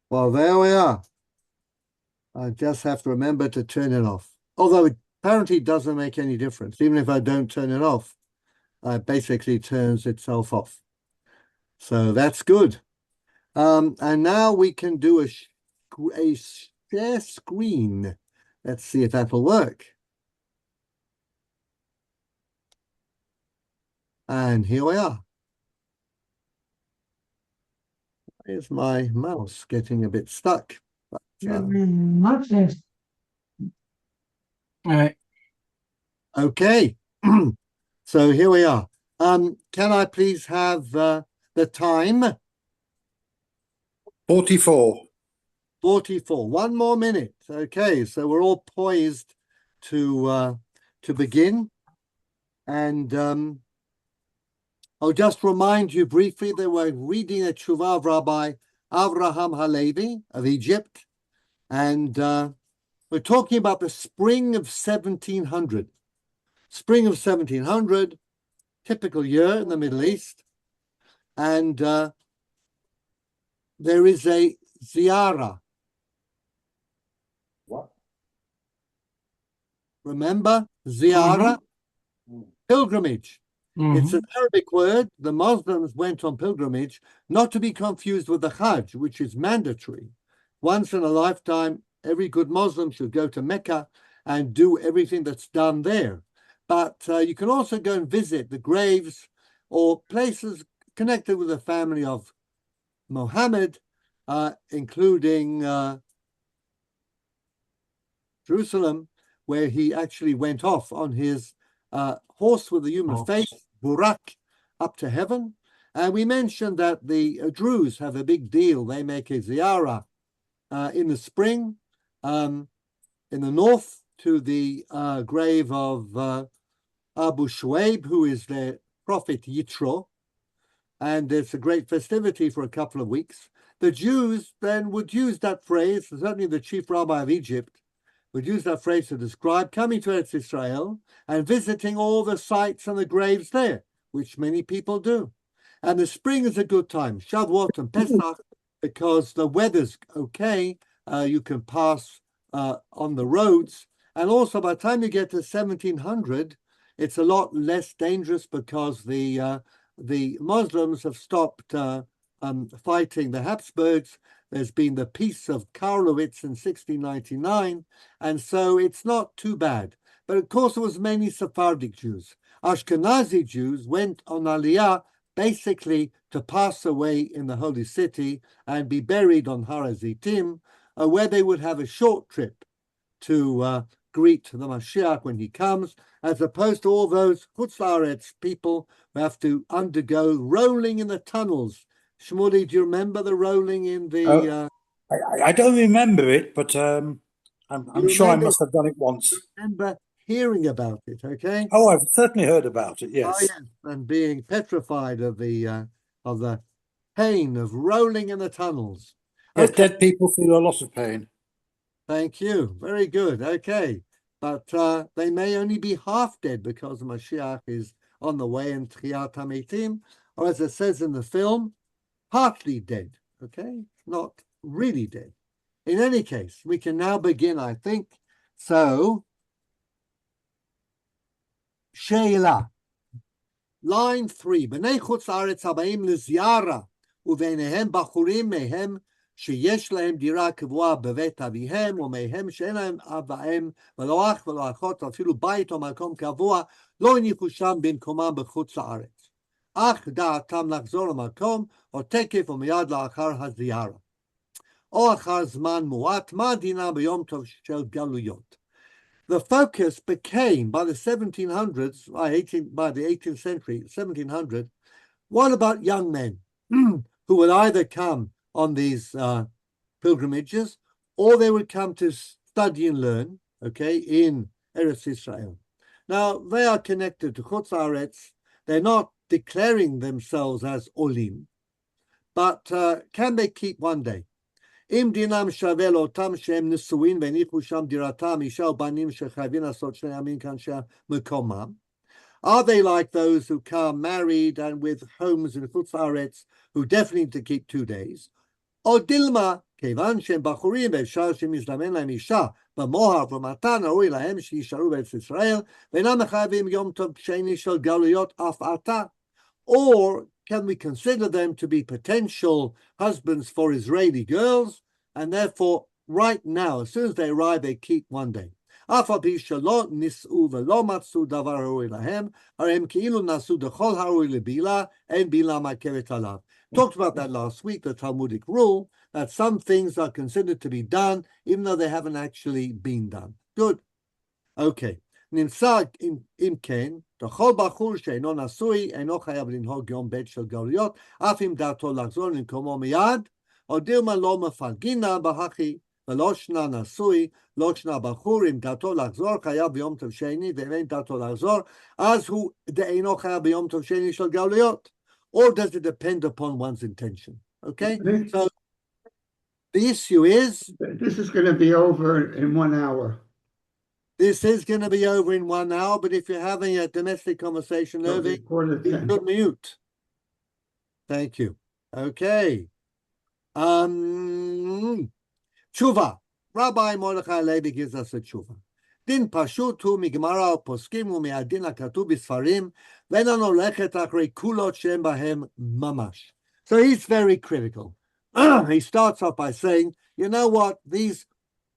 Well, there we are. I just have to remember to turn it off. Although it apparently doesn't make any difference. Even if I don't turn it off, it basically turns itself off. So that's good. And now we can do a share screen. Let's see if that'll work. And here we are. Here's my mouse getting a bit stuck. But, All right. okay. So here we are. Can I please have the time? 44. 44. One more minute. Okay, so we're all poised to begin. And I'll just remind you briefly that we're reading a tshuva of Rabbi Avraham Halevi of Egypt. And we're talking about the spring of 1700. Spring of 1700, typical year in the Middle East. And there is a ziyara. What? Remember? Ziyara? Pilgrimage. It's an Arabic word. The Muslims went on pilgrimage, not to be confused with the Hajj, which is mandatory. Once in a lifetime, every good Muslim should go to Mecca and do everything that's done there. But you can also go and visit the graves or places connected with the family of Muhammad, including Jerusalem, where he actually went off on his horse with a human face, Burak, up to heaven. And we mentioned that the Druze have a big deal. They make a ziyarah in the spring in the north to the grave of Abu Shuaib, who is their prophet Yitro. And it's a great festivity for a couple of weeks. The Jews then would use that phrase, certainly the chief rabbi of Egypt, would use that phrase to describe coming to Eretz Israel and visiting all the sites and the graves there, which many people do. And the spring is a good time, Shavuot and Pesach, because the weather's okay. You can pass on the roads. And also by the time you get to 1700, it's a lot less dangerous because the Muslims have stopped fighting the Habsburgs. There's been the Peace of Karlowitz in 1699, and so it's not too bad. But of course, it was mainly Sephardic Jews. Ashkenazi Jews went on Aliyah basically to pass away in the Holy City and be buried on Har HaZitim, where they would have a short trip to greet the Mashiach when he comes, as opposed to all those Chutz La'aretz people who have to undergo rolling in the tunnels. Shmuley, do you remember the rolling in the? I don't remember it, but I'm sure I must have done it once. Remember hearing about it? Okay. Oh, I've certainly heard about it. Yes. Oh yes, and being petrified of the pain of rolling in the tunnels. Yes, dead people feel a lot of pain. Thank you. Very good. Okay. But they may only be half dead because Mashiach is on the way in Tchiyat HaMeitim, or as it says in the film, partly dead. Okay? Not really dead. In any case, we can now begin, I think. So, Sheila. Line 3. B'nei chutz haaretz habaim leziyara, uvenehem bachurim mehem שיש להם דירה קבועה בבית אביהם, ומהם שאין להם אב ואם, ולא אח ולא אחות, אפילו בית או מקום קבוע, לא הניחו שם במקומם בחוץ לארץ. אך דעתם לחזור למקום, או תקף או מיד לאחר הזיארה. או אחר זמן מועט, מה דינם ביום טוב של גלויות. The focus became, by the 1700s, by the 18th century, 1700, what about young men who would either come on these pilgrimages, or they would come to study and learn, okay, in Eretz Israel. Now, they are connected to Chutz La'aretz. They're not declaring themselves as Olim, but can they keep one day? אם דינם שווה לאותם שהם נשואים והניחו שם דירתם, אישה ובנים שחייבים לעשות שני ימים כאן שמקומם. Are they like those who come married and with homes in Chutz La'aretz who definitely need to keep 2 days? או דילמה, כיוון שהם בחורים ואפשר שמזדמן להם אישה במוהר ומתן, ראוי להם שישארו בארץ ישראל, ואינם מחייבים יום טוב שני של גלויות אף עתה. Or can we consider them to be potential husbands for Israeli girls, and therefore right now, as soon as they arrive, they keep one day. אף על פי שלא נישאו ולא מצאו דבר ראוי להם, הרי הם כאילו נשאו דכל הראוי לבילה, אין בילה מעכבת עליו. Talked about that last week, the Talmudic rule, that some things are considered to be done, even though they haven't actually been done. Good. Okay. נמצא אם כן, דכל בחור שאינו נשוי, אינו חייב לנהוג יום ב' של גלויות, אף אם דעתו לחזור למקומו מיד, או דילמה לא מפלגינה בהכי, ולא שנה נשוי, לא שנה בחור, אם דעתו לחזור, חייב ביום טוב שני, ואם אין דעתו לחזור, אז הוא אינו חייב ביום טוב שני של גלויות. Or does it depend upon one's intention? Okay? So the issue is... This is going to be over in 1 hour. This is going to be over in 1 hour, but if you're having a domestic conversation, Irving, you should mute. Thank you. Okay. Tshuva. Rabbi Mordechai Levi gives us a tshuva. Din pashut hu migmara poskim hu me'adin hakatuv b'sfarim ve'enan holechet achrei kulot she'en bahem mamash. So he's very critical. He starts off by saying, you know what, these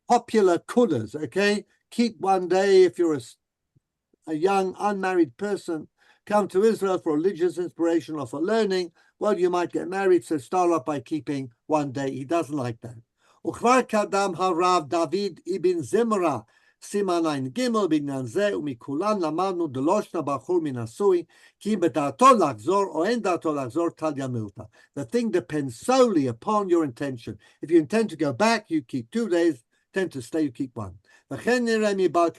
popular kulas, okay, keep one day if you're a young unmarried person, come to Israel for religious inspiration or for learning, well, you might get married, so start off by keeping one day. He doesn't like that. וכבר קדם הרב דוד אבן זמרה סימן ע"ג בעניין זה, ומכולן למדנו דלא שנה בחור מנשוי, כי בדעתו לחזור או אין דעתו לחזור תליא מילתא. The thing depends solely upon your intention. If you intend to go back, you keep 2 days. Intend to stay, you keep 1. וכן נראה מבעל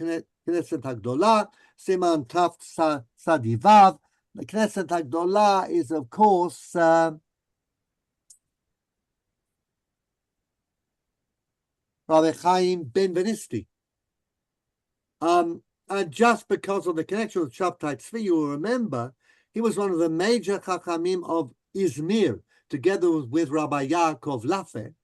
כנסת הגדולה, סימן תצ"ו. The כנסת הגדולה is of course Rabbi Chaim Ben-Venisti. And just because of the connection with Shabtai Tzvi, you will remember, he was one of the major Chachamim of Izmir, together with Rabbi Yaakov Lafe.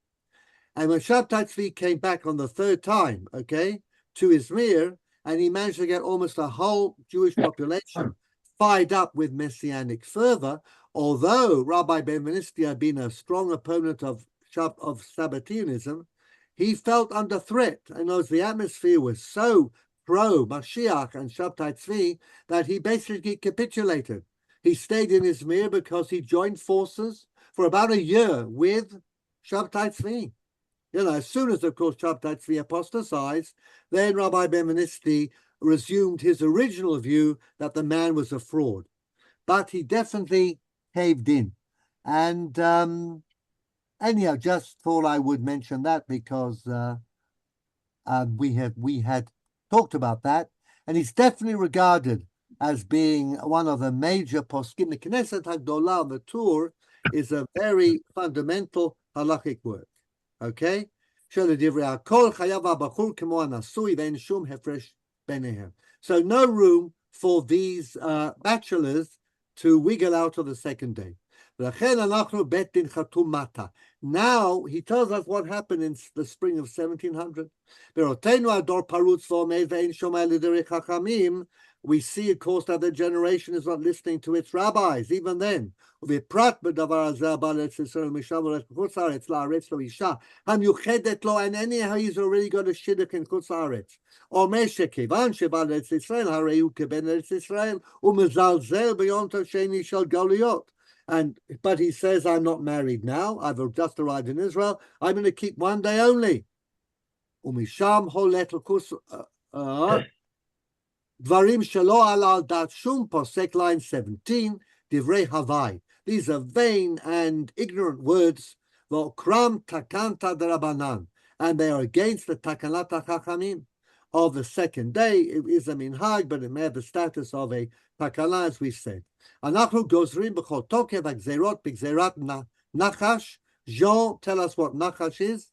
And when Shabtai Tzvi came back on the 3rd time, okay, to Izmir, and he managed to get almost the whole Jewish population fired up with messianic fervor, although Rabbi Ben-Venisti had been a strong opponent of Sabbateanism, he felt under threat. And as the atmosphere was so pro-Mashiach and Shabtai Tzvi that he basically capitulated. He stayed in Izmir because he joined forces for about a year with Shabtai Tzvi. You know, as soon as, of course, Shabtai Tzvi apostatized, then Rabbi Ben-Venisti resumed his original view that the man was a fraud. But he definitely caved in. And anyhow, just thought I would mention that because we had talked about that, and he's definitely regarded as being one of the major poskim. The Knesset Hagdolah, the Tur, is a very fundamental halachic work. Okay? So no room for these bachelors to wiggle out of the second day. Now he tells us what happened in the spring of 1700. We see, of course, that the generation is not listening to its rabbis, even then. And anyhow, he's already got a shidduch in Chutz Haaretz. But he says, I'm not married now. I've just arrived in Israel. I'm going to keep 1 day only. Dvarim shelo ala al dat shum posek, line 17, divrei havai. These are vain and ignorant words. V'okram takanta derabanan. And they are against the takanat hachachamim of the second day. It is a minhag, but it may have the status of a takana, as we said. Anachnu gozrim b'chol tokev ha'gzerot b'gzerat nachash. Jean, tell us what nachash is.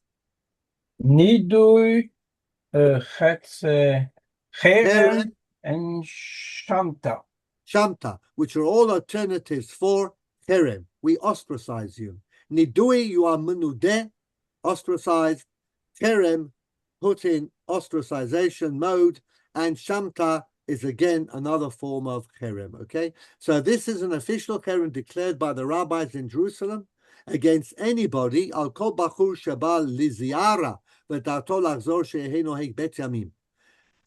Nidui, Cherem, and Shamta. Shamta, which are all alternatives for Cherem. We ostracize you. Nidui, you are menudeh, ostracized. Cherem, put in ostracization mode. And Shamta is again another form of cherem, okay? So this is an official cherem declared by the rabbis in Jerusalem against anybody, al kol bachur shabal liziara, v'dato lachzor she'eheno hek bet yamim.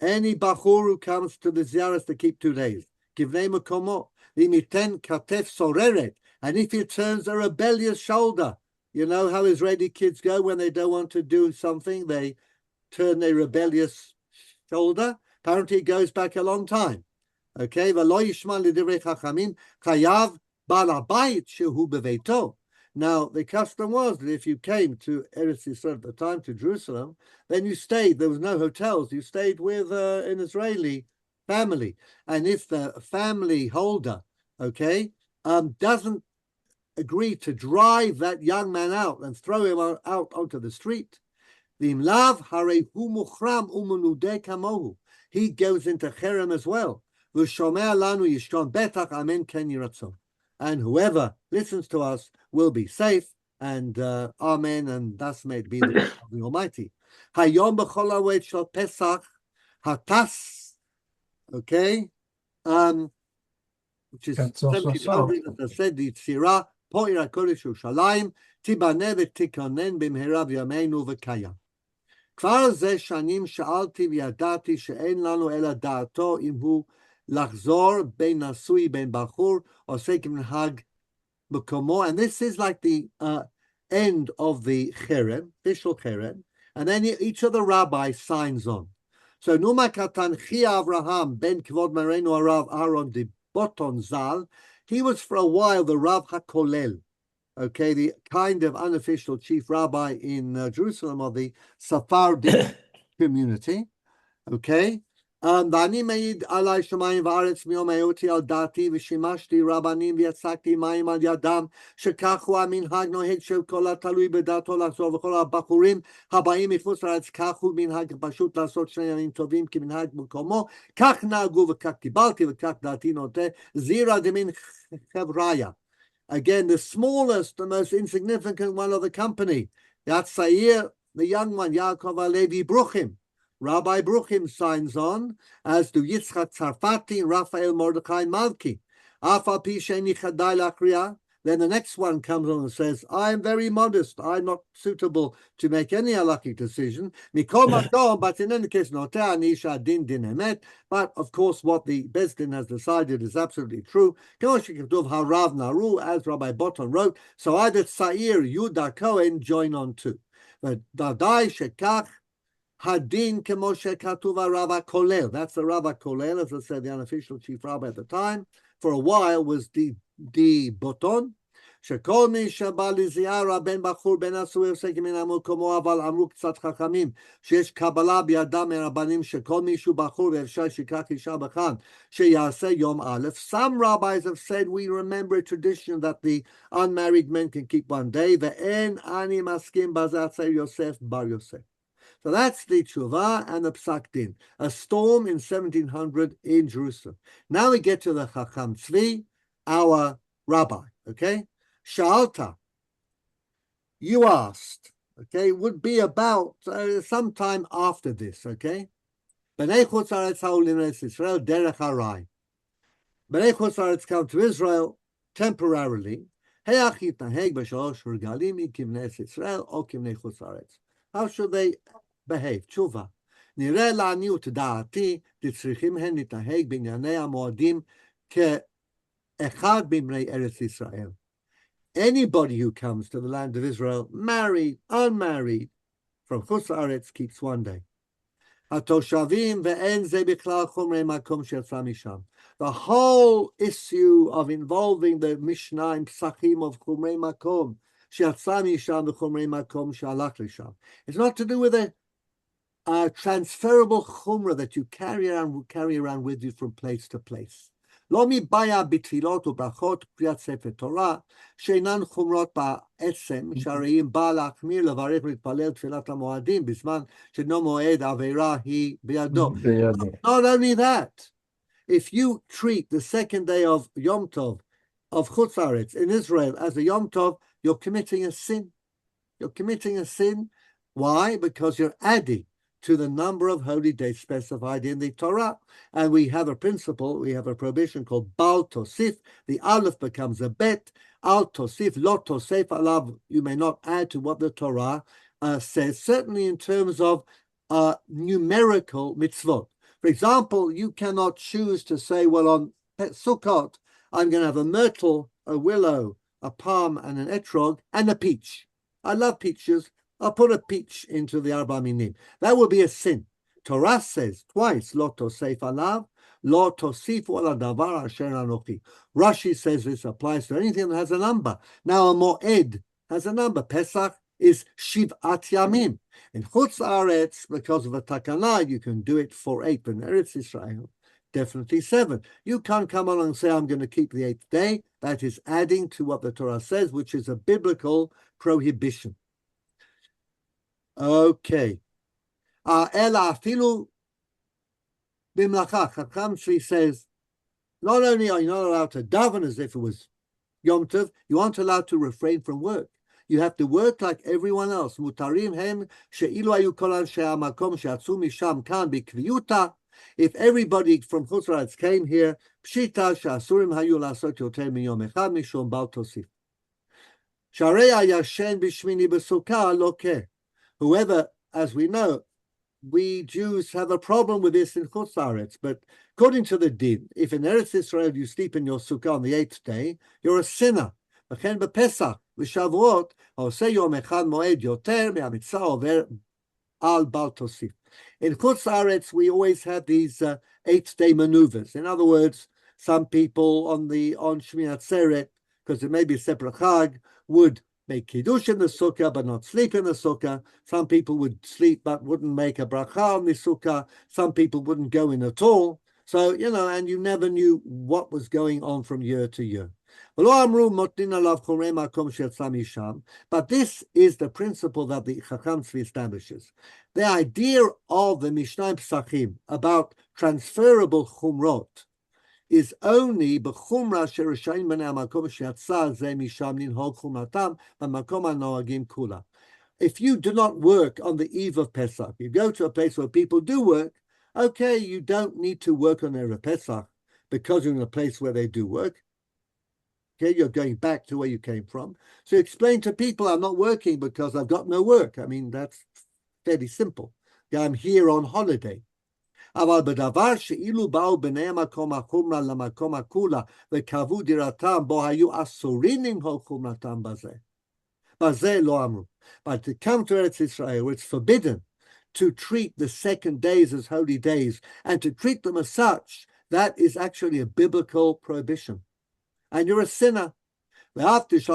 Any bachur who comes to the ziyaras to keep 2 days, givnei makomo, v'imiten katef soreret, and if he turns a rebellious shoulder, you know how Israeli kids go when they don't want to do something, they turn a rebellious shoulder. Apparently, it goes back a long time. Okay, v'lo yishma l'divrei chachamim chayav bal habayit shehu beveito. Now, the custom was that if you came to Eretz Yisrael at the time, to Jerusalem, then you stayed. There was no hotels. You stayed with an Israeli family. And if the family holder, okay, doesn't agree to drive that young man out and throw him out onto the street, he goes into cherem as well. And whoever listens to us will be safe, and amen, and thus may it be the will of the Almighty. Hayom b'chol ha'awed shel Pesach hatas, okay, which is 1700, as I said, the Tzira, po'ir HaKodesh Yerushalayim, tibane v'tikonen b'mhera v'yameinu v'kayam. כבר זה שנים שאלתי וידעתי שאין לנו אלא דעתו אם הוא לחזור בין נשוי בין בחור עושה כמנהג מקומו. And this is like the end of the cherem, official cherem, and then each of the rabbis signs on. So Numa Katan Chia Avraham ben Kvod Marenu Arav Aaron de Boton Zal, he was for a while the Rav HaKolel, okay, the kind of unofficial chief rabbi in Jerusalem of the Sephardic community, okay. ואני מעיד עלי שמיים וארץ מיום היותי על דעתי ושימשתי רבנים ויצקתי מים על ידם שכך הוא המנהג נוהג של כל התלוי בדעתו לחזור וכל הבחורים הבאים מחוץ לארץ כך הוא מנהג פשוט לעשות 2 ימים טובים כמנהג מקומו כך נהגו וכך קיבלתי וכך דעתי נוטה זירא דמין חבריה. Again, the smallest, the most insignificant one of the company, Yatzair, the young one, Yaakov Alevi Bruchim. Rabbi Bruchim signs on, as do Yitzchak Tzarfati, Raphael Mordechai Malki. Afa pi sheni chadai lakriya. Then the next one comes on and says, I am very modest. I'm not suitable to make any halakhic decision. Mikol makom, but in any case, notea anisha din din emet. But of course, what the Beis Din has decided is absolutely true. Harav Naru, as Rabbi Boton wrote, so either Tzair, Yudah Cohen join on too. But Dadai Shekach Hadin Kemo Shekatuva Rav HaKolel. That's the Rav HaKolel, as I said, the unofficial chief rabbi at the time. For a while was the Boton. שכל מי שבא לזיארה בין בחור בין נשוי עוסק מן המקומו, אבל אמרו קצת חכמים שיש קבלה בידם מרבנים שכל מישהו בחור ואפשר שיקח אישה בכאן שיעשה יום א'. Some rabbis have said we remember a tradition that the unmarried men can keep 1 day, ואין אני מסכים בזה הצעיר יוסף בר יוסף. So that's the tshuva and the psak din, a storm in 1700 in Jerusalem. Now we get to the Chacham Tzvi, our rabbi, okay? Sha'alta, you asked, okay, would be about sometime after this, okay? B'nei chutz haaretz ha'olim Israel derech harai. B'nei chutz haaretz come to Israel temporarily. Heach yitnaheg b'shalosh regalim kimnei Israel or kimnei chutz haaretz. How should they behave? Tshuva. נראה לעניות דעתי, דצריכים הם להתנהג בענייני המועדים כאחד מבני ארץ ישראל. Anybody who comes to the land of Israel, married, unmarried, from Chutz La'aretz, keeps 1 day. התושבים ואין זה בכלל חומרי מקום שיצא משם. The whole issue of involving the Mishnah in Psachim of חומרי מקום שיצא משם וחומרי מקום שהלך לשם. It's not to do with a transferable chumrah that you carry around with you from place to place. לא מבעיה בתפילות וברכות קריאת ספר תורה שאינן חומרות בעצם, שהרי אם בא להחמיר לברך ולהתפלל תפילת המועדים בזמן שאינו מועד העבירה היא בידו. Not only that, if you treat the second day of Yom Tov of Chutz La'aretz in Israel as a Yom Tov, you're committing a sin. You're committing a sin. Why? Because you're adding to the number of holy days specified in the Torah. And we have a principle, we have a prohibition called Bal Tosif. The Aleph becomes a Bet. Al Tosif, Lo Tosef Alav. You may not add to what the Torah says, certainly in terms of numerical mitzvot. For example, you cannot choose to say, well, on Sukkot, I'm going to have a myrtle, a willow, a palm, and an etrog, and a peach. I love peaches. I'll put a peach into the Arba Minim. That would be a sin. Torah says twice, Lo tosef alav, Lo tosifu ala davar asher anochi. Rashi says this applies to anything that has a number. Now a moed has a number. Pesach is Shivat Yamim. In Chutz Aretz, because of a takana, you can do it for 8. But in Eretz Israel, definitely 7. You can't come along and say, I'm going to keep the 8th day. That is adding to what the Torah says, which is a biblical prohibition. Okay. Ela afilu bimlacha. Chacham Tzvi says, not only are you not allowed to daven as if it was Yom Tov, you aren't allowed to refrain from work. You have to work like everyone else. Mutarim hem she'ilu ayu kol anshe hamakom she'atzu misham kan bikviyuta. If everybody from Chutz La'aretz came here, pshita she'asurim hayu la'asot yoter miyom echad mishum bal tosif. Sharei hayashen b'shmini b'sukkah lokeh. Whoever, as we know, we Jews have a problem with this in Chutz La'aretz, but according to the din, if in Eretz Israel you sleep in your sukkah on the 8th day, you're a sinner. וכן בפסח ושבועות, העושה יום אחד מועד יותר מהמצווה עובר על בל תוסיף. In Chutz La'aretz, we always have these 8-day maneuvers. In other words, some people on Shmini Atzeret, because it may be a separate chag, would make kiddush in the sukkah but not sleep in the sukkah. Some people would sleep but wouldn't make a bracha on the sukkah. Some people wouldn't go in at all. So, and you never knew what was going on from year to year. But this is the principle that the Chacham Tzvi establishes. The idea of the Mishnah Pesachim about transferable chumrot is only b'chumra shereshayim b'nei hamakom she'atza ze misham ninhog chumratam b'makom hanoagim kula. If you do not work on the eve of Pesach, you go to a place where people do work, okay, you don't need to work on Erev Pesach because you're in a place where they do work. Okay, you're going back to where you came from. So explain to people, I'm not working because I've got no work. I mean, that's fairly simple. I'm here on holiday. אבל בדבר שאילו באו בני המקום החומרה למקום הכולה וקבעו דירתם בו היו אסורים למחוק חומרתם בזה לא אמרו. But to come to Eretz Israel, it's forbidden to treat the second days as holy days and to treat them as such, that is actually a biblical prohibition. And you're a sinner. Now, of course,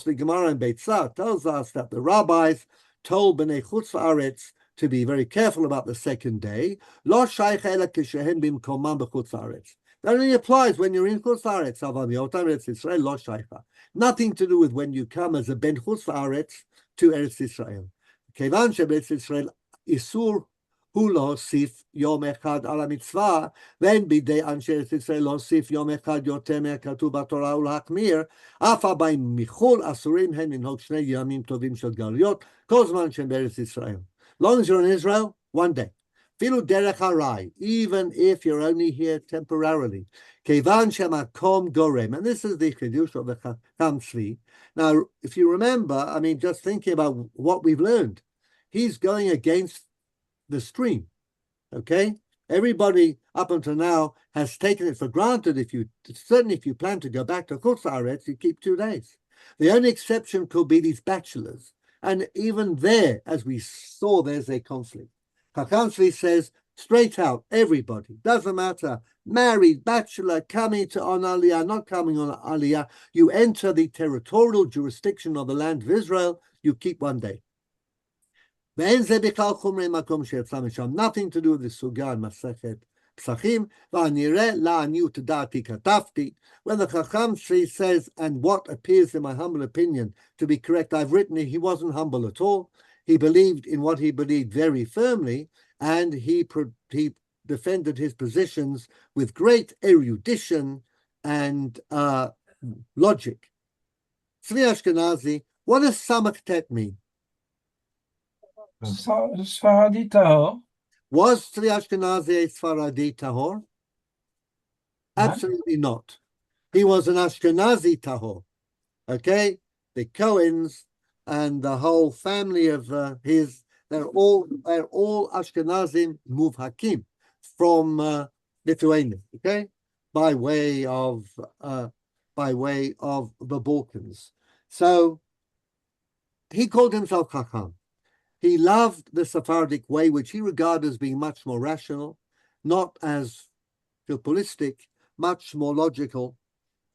the Gemara in Beitzah tells us that the rabbis told Bnei Chutz La'aretz to be very careful about the second day. That only applies when you're in Chutz La'aretz. Nothing to do with when you come as a Ben Chutz La'aretz to Eretz Israel. Kevan she'Eretz Israel isur hu להוסיף יום אחד על המצווה, ואין בידי אנשי ארץ ישראל להוסיף יום אחד יותר מהכתוב בתורה ולהחמיר, אף הבאים מחו"ל אסורים הם לנהוג 2 ימים טובים של גלויות, כל זמן שהם בארץ ישראל. Long as you're in Israel, 1 day. אפילו דרך הרי, even if you're only here temporarily, כיוון שהמקום גורם, and this is the חידוש of the Chacham Tzvi. Now, if you remember, I mean, just thinking about what we've learned, he's going against the stream, okay? Everybody up until now has taken it for granted. Certainly if you plan to go back to Chutz La'aretz, you keep 2 days. The only exception could be these bachelors. And even there, as we saw, there's a conflict. Chacham Tzvi says, straight out, everybody, doesn't matter, married, bachelor, coming to on Aliyah, not coming on Aliyah, you enter the territorial jurisdiction of the land of Israel, you keep 1 day. Nothing to do with the סוגיה על מסכת פסחים, והנראה לעניות דעתי כתבתי, when the Chacham Tzvi says, and what appears in my humble opinion to be correct, I've written it, he wasn't humble at all. He believed in what he believed very firmly, and he defended his positions with great erudition and logic. Tzvi Ashkenazi, what does Samach Tet mean? ספרדי טהור. Was Tzvi Ashkenazi a Sfaradi Tahor? Absolutely not. He was an Ashkenazi Tahor. Okay? The Cohens and the whole family of his, they're all Ashkenazim Muvhakim from Lithuania, okay? By way of the Balkans. So he called himself Chacham. He loved the Sephardic way, which he regarded as being much more rational, not as philpolistic, much more logical.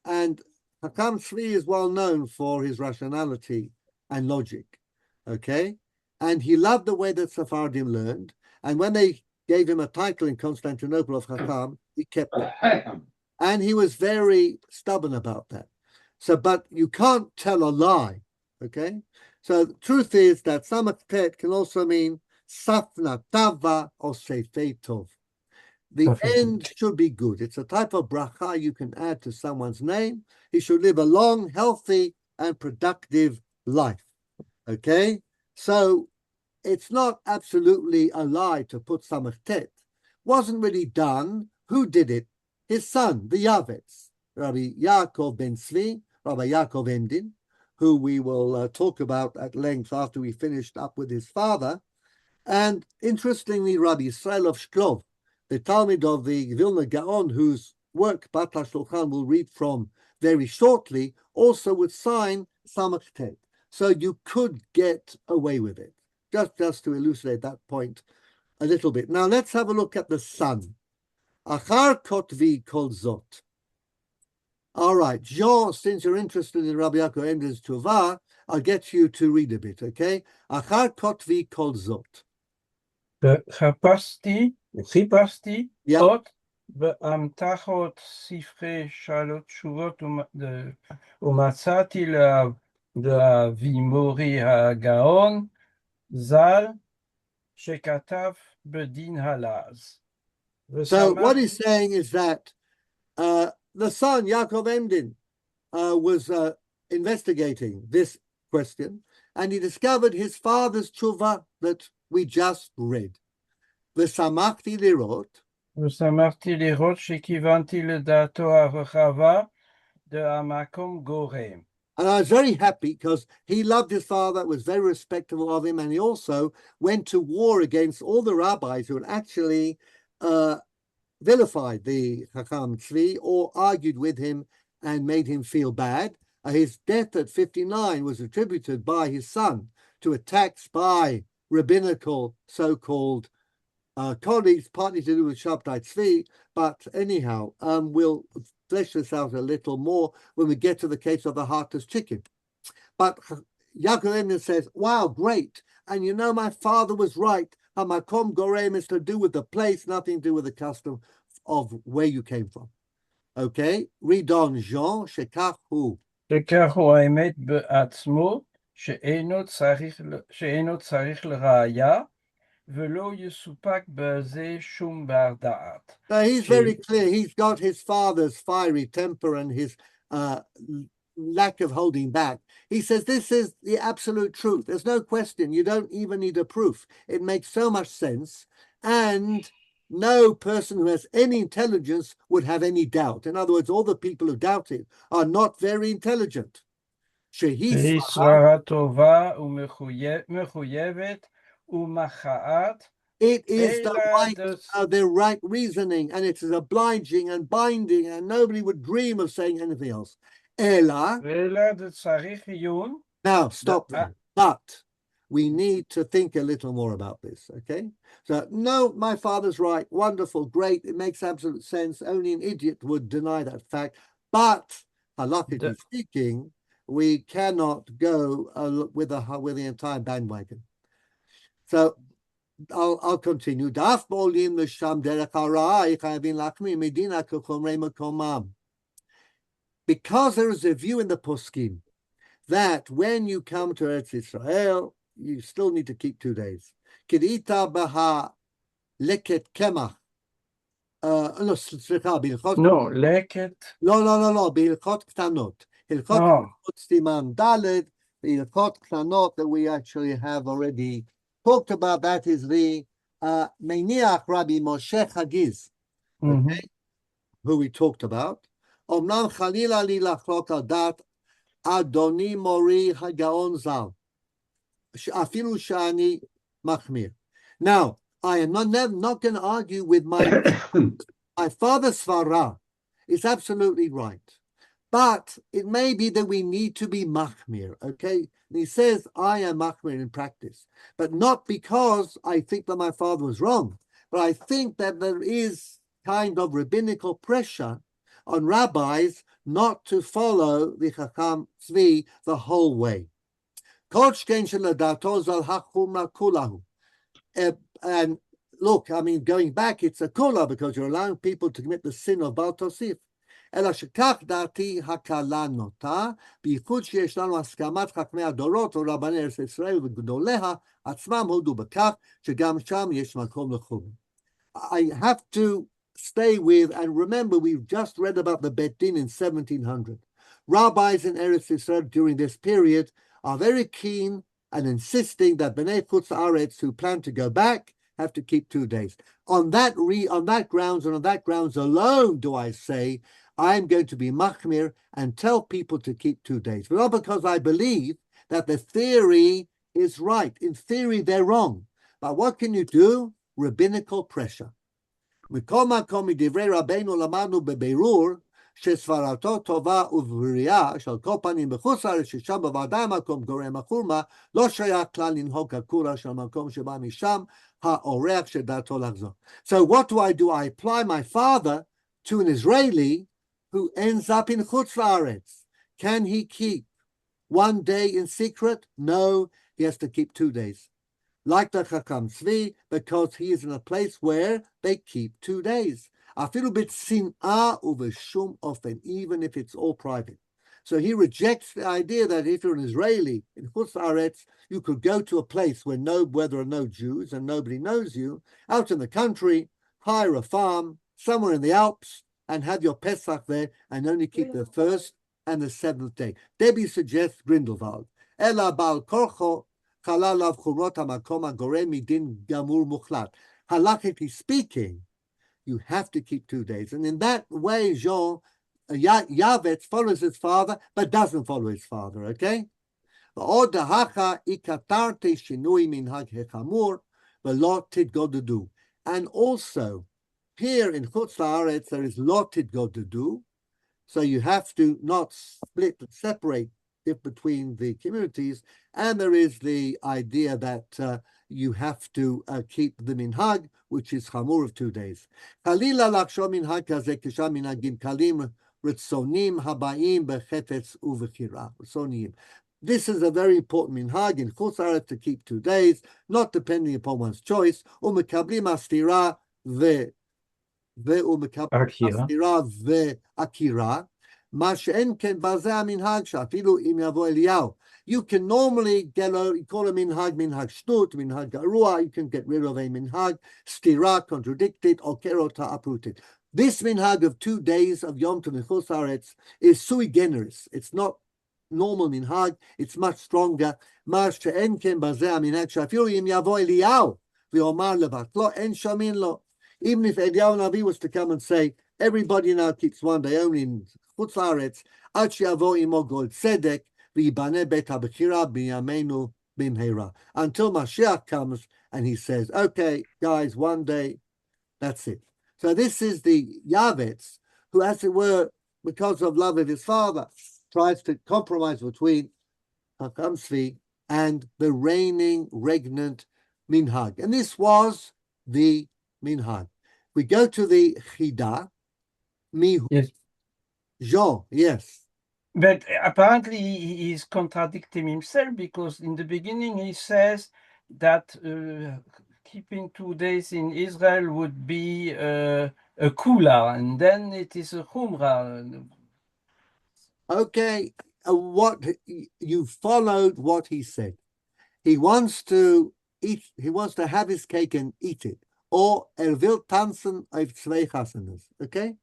And Hakam Tzvi is well known for his rationality and logic, okay? And he loved the way that Sephardim learned. And when they gave him a title in Constantinople of Hakam, he kept it. And he was very stubborn about that. So, but you can't tell a lie, okay? So the truth is that Samach Tet can also mean Safna Tava or Seifei Tov. The end should be good. It's a type of bracha you can add to someone's name. He should live a long, healthy, and productive life. Okay? So it's not absolutely a lie to put Samach Tet. Wasn't really done. Who did it? His son, the Yavetz, Rabbi Yaakov ben Tzvi, Rabbi Yaakov Emdin, who we will talk about at length after we finished up with his father. And interestingly, Rabbi Yisrael of Shklov, the Talmud of the Vilna Gaon, whose work Bat HaShulchan will read from very shortly, also would sign Samach Tet. So you could get away with it, just to elucidate that point a little bit. Now let's have a look at the son. Achar kotvi kol zot. All right, Jean, since you're interested in Rabbi Yaakov Emdin's Tuvah, I'll get you to read a bit, okay? Achar kotvi kol zot. חיפשתי Yeah. אות באמתחות ספרי שאלות תשובות ומצאתי לאבי מורי הגאון ז"ל שכתב בדין הלעז. So what he's saying is that the son, Yaakov Emdin, was investigating this question, and he discovered his father's tshuva that we just read. ושמחתי לראות ושמחתי לראות שכיוונתי לדעתו הרחבה המקום גורם. And I was very happy because he loved his father, was very respectful of him, and he also went to war against all the rabbis who had actually vilified the Chacham Tzvi or argued with him and made him feel bad. His death at 59 was attributed by his son to attacks by rabbinical so-called colleagues, partly to do with Shabtai Tzvi, but anyhow, we'll flesh this out a little more when we get to the case of the heartless chicken. But Yaakov Emdin says, wow, great. And you know, my father was right. Hamakom Gorem is to do with the place, nothing to do with the custom of where you came from. Okay, read on, Jean, shekach hu. שכך הוא האמת בעצמו, שאינו צריך לראיה, ולא יסופק בזה שום בר דעת. He's very clear. He's got his father's fiery temper and his lack of holding back. He says this is the absolute truth. There's no question. You don't even need a proof. It makes so much sense. And no person who has any intelligence would have any doubt. In other words, all the people who doubt it are not very intelligent. שהיא סברה טובה ומחויבת ומכרעת. It is the right reasoning, and it is obliging and binding, and nobody would dream of saying anything else. Ela. Now, stop there. But we need to think a little more about this, okay? So, no, my father's right. Wonderful, great. It makes absolute sense. Only an idiot would deny that fact. But, halakhically speaking, we cannot go with the entire bandwagon. So, I'll continue. Because there is a view in the poskim that when you come to Eretz Israel, you still need to keep 2 days. Kidita baha leket kemach לא, סליחה, בהלכות... No, leket. לא, בהלכות קטנות. הלכות קטנות סימן ד', בהלכות קטנות that we actually have already talked about, that is the מניח רבי משה חגיז, okay, who we talked about. אמנם חלילה לי לחלוק על דעת אדוני מורי הגאון ז"ל, אפילו שאני מחמיר. Now, I am not going to argue with my father's svara. Is absolutely right. But it may be that we need to be machmir, okay? And he says, I am machmir in practice, but not because I think that my father was wrong, but I think that there is kind of rabbinical pressure on rabbis not to follow the Chacham Tzvi the whole way. And look, I mean, going back, it's a kula because you're allowing people to commit the sin of Baal Tosif. אלא שכך דעתי הקלה נוטה, בייחוד שיש לנו הסכמת חכמי הדורות או רבני ארץ ישראל וגדוליה, עצמם הודו בכך שגם שם יש מקום לחומר. I have to stay with, and remember, we've just read about the Bet Din in 1700. Rabbis in Eretz Israel during this period are very keen and insisting that Bnei Chutz Haaretz who plan to go back have to keep 2 days. On that grounds and on that grounds alone do I say I'm going to be machmir and tell people to keep 2 days. But not because I believe that the theory is right. In theory, they're wrong. But what can you do? Rabbinical pressure. מכל מקום מדברי רבנו למדנו בבירור שסברתו טובה ובריאה, של כל פנים בחוץ לארץ ששם בוודאי מקום גורם החורמה, לא שייך כלל לנהוג הקולה של המקום שבא משם האורח שדעתו לחזור. So what do? I apply my father to an Israeli who ends up in Chutz La'aretz. Can he keep 1 day in secret? No, he has to keep 2 days. Like the Chacham Tzvi, because he is in a place where they keep 2 days. Afilu b'tzin'ah u'v'shum ofen, even if it's all private. So he rejects the idea that if you're an Israeli in Chutz La'aretz, you could go to a place where there are no Jews and nobody knows you, out in the country, hire a farm, somewhere in the Alps, and have your Pesach there, and only keep the 1st and the 7th day. Debbie suggests Grindelwald. Ela bal korcho chalalav chumrot hamakom hagorem midin gamur muchlat. Halachically speaking, you have to keep 2 days. And in that way, Jean Yavetz follows his father, but doesn't follow his father, okay? ועוד דהכה ikatarte shinui minhag hechamur v'lo tidgodedu. And also, here in Chutz La'aretz, there is lo tidgodedu, so you have to not split and separate between the communities, and there is the idea that you have to keep the minhag, which is chamur of 2 days. Chalila lachshov minhag kazeh kisham minhagim kalim ritzonim habayim bechefetz uvechira. Ritzonim. This is a very important minhag in Chutz La'aretz to keep 2 days, not depending upon one's choice. Umekablim astira asתירה ועקירה, מה שאין כן בזה המנהג שאפילו אם יבוא אליהו. You can normally call a minhag shtut, minhag garua. You can get rid of a minhag stira, contradicted, or kerota, uprooted. This minhag of 2 days of Yom Tov in Chutz La'aretz is sui generis. It's not normal minhag. It's much stronger. מה שאין כן בזה המנהג שאפילו אם יבוא אליהו ויאמר לבטלו, אין שומעים לו. Even if Eliyahu Navi was to come and say, everybody now keeps 1 day only in Chutz La'aretz, עד שיבוא עמו גול צדק, ויבנה בית הבחירה בימינו במהרה. Until Mashiach comes and he says, okay, guys, 1 day, that's it. So this is the Yavetz, who, as it were, because of love of his father, tries to compromise between Chacham Tzvi and the reigning regnant minhag. And this was the minhag. We go to the Chida. Mihu. Yes. Jean, yes. But apparently he is contradicting himself, because in the beginning he says that keeping 2 days in Israel would be a kula, and then it is a chumra. Okay, what you followed what he said. He wants to eat. He wants to have his cake and eat it. or will tanzen auf zwei chasanas. Okay?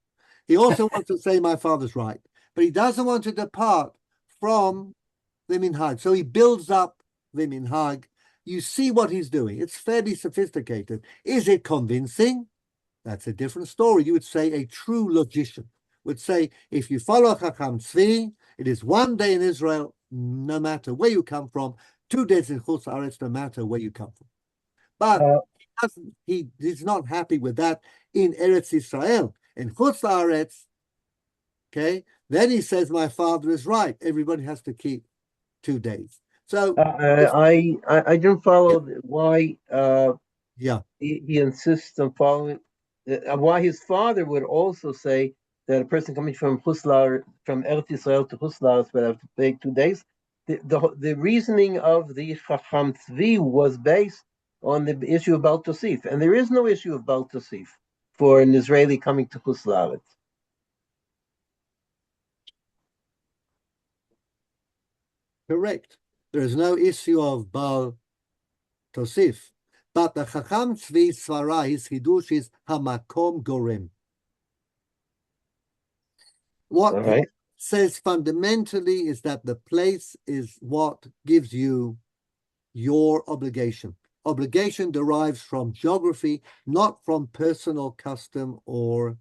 He also wants to say my father's right, but he doesn't want to depart from the minhag. So he builds up the minhag. You see what he's doing. It's fairly sophisticated. Is it convincing? That's a different story. You would say a true logician would say, if you follow Chacham Tzvi, it is 1 day in Israel, no matter where you come from, 2 days in Chutz La'aretz, no matter where you come from. But he's not happy with that in Eretz Israel. In Chutz La'aretz, okay, then he says, my father is right. Everybody has to keep 2 days. So I don't follow why yeah, he insists on following why his father would also say that a person coming from Huslar, from Eretz Israel to Huslar would have to pay 2 days. The reasoning of the Chacham Tzvi was based on the issue of Baal Tosif, and there is no issue of Baal Tosif for an Israeli coming to Huslar. correct. There is no issue of Baal Tosif. But the Chacham Tzvi Svara, his Hidush is Hamakom Gorem. What he says fundamentally is that the place is what gives you your obligation. Obligation derives from geography, not from personal custom or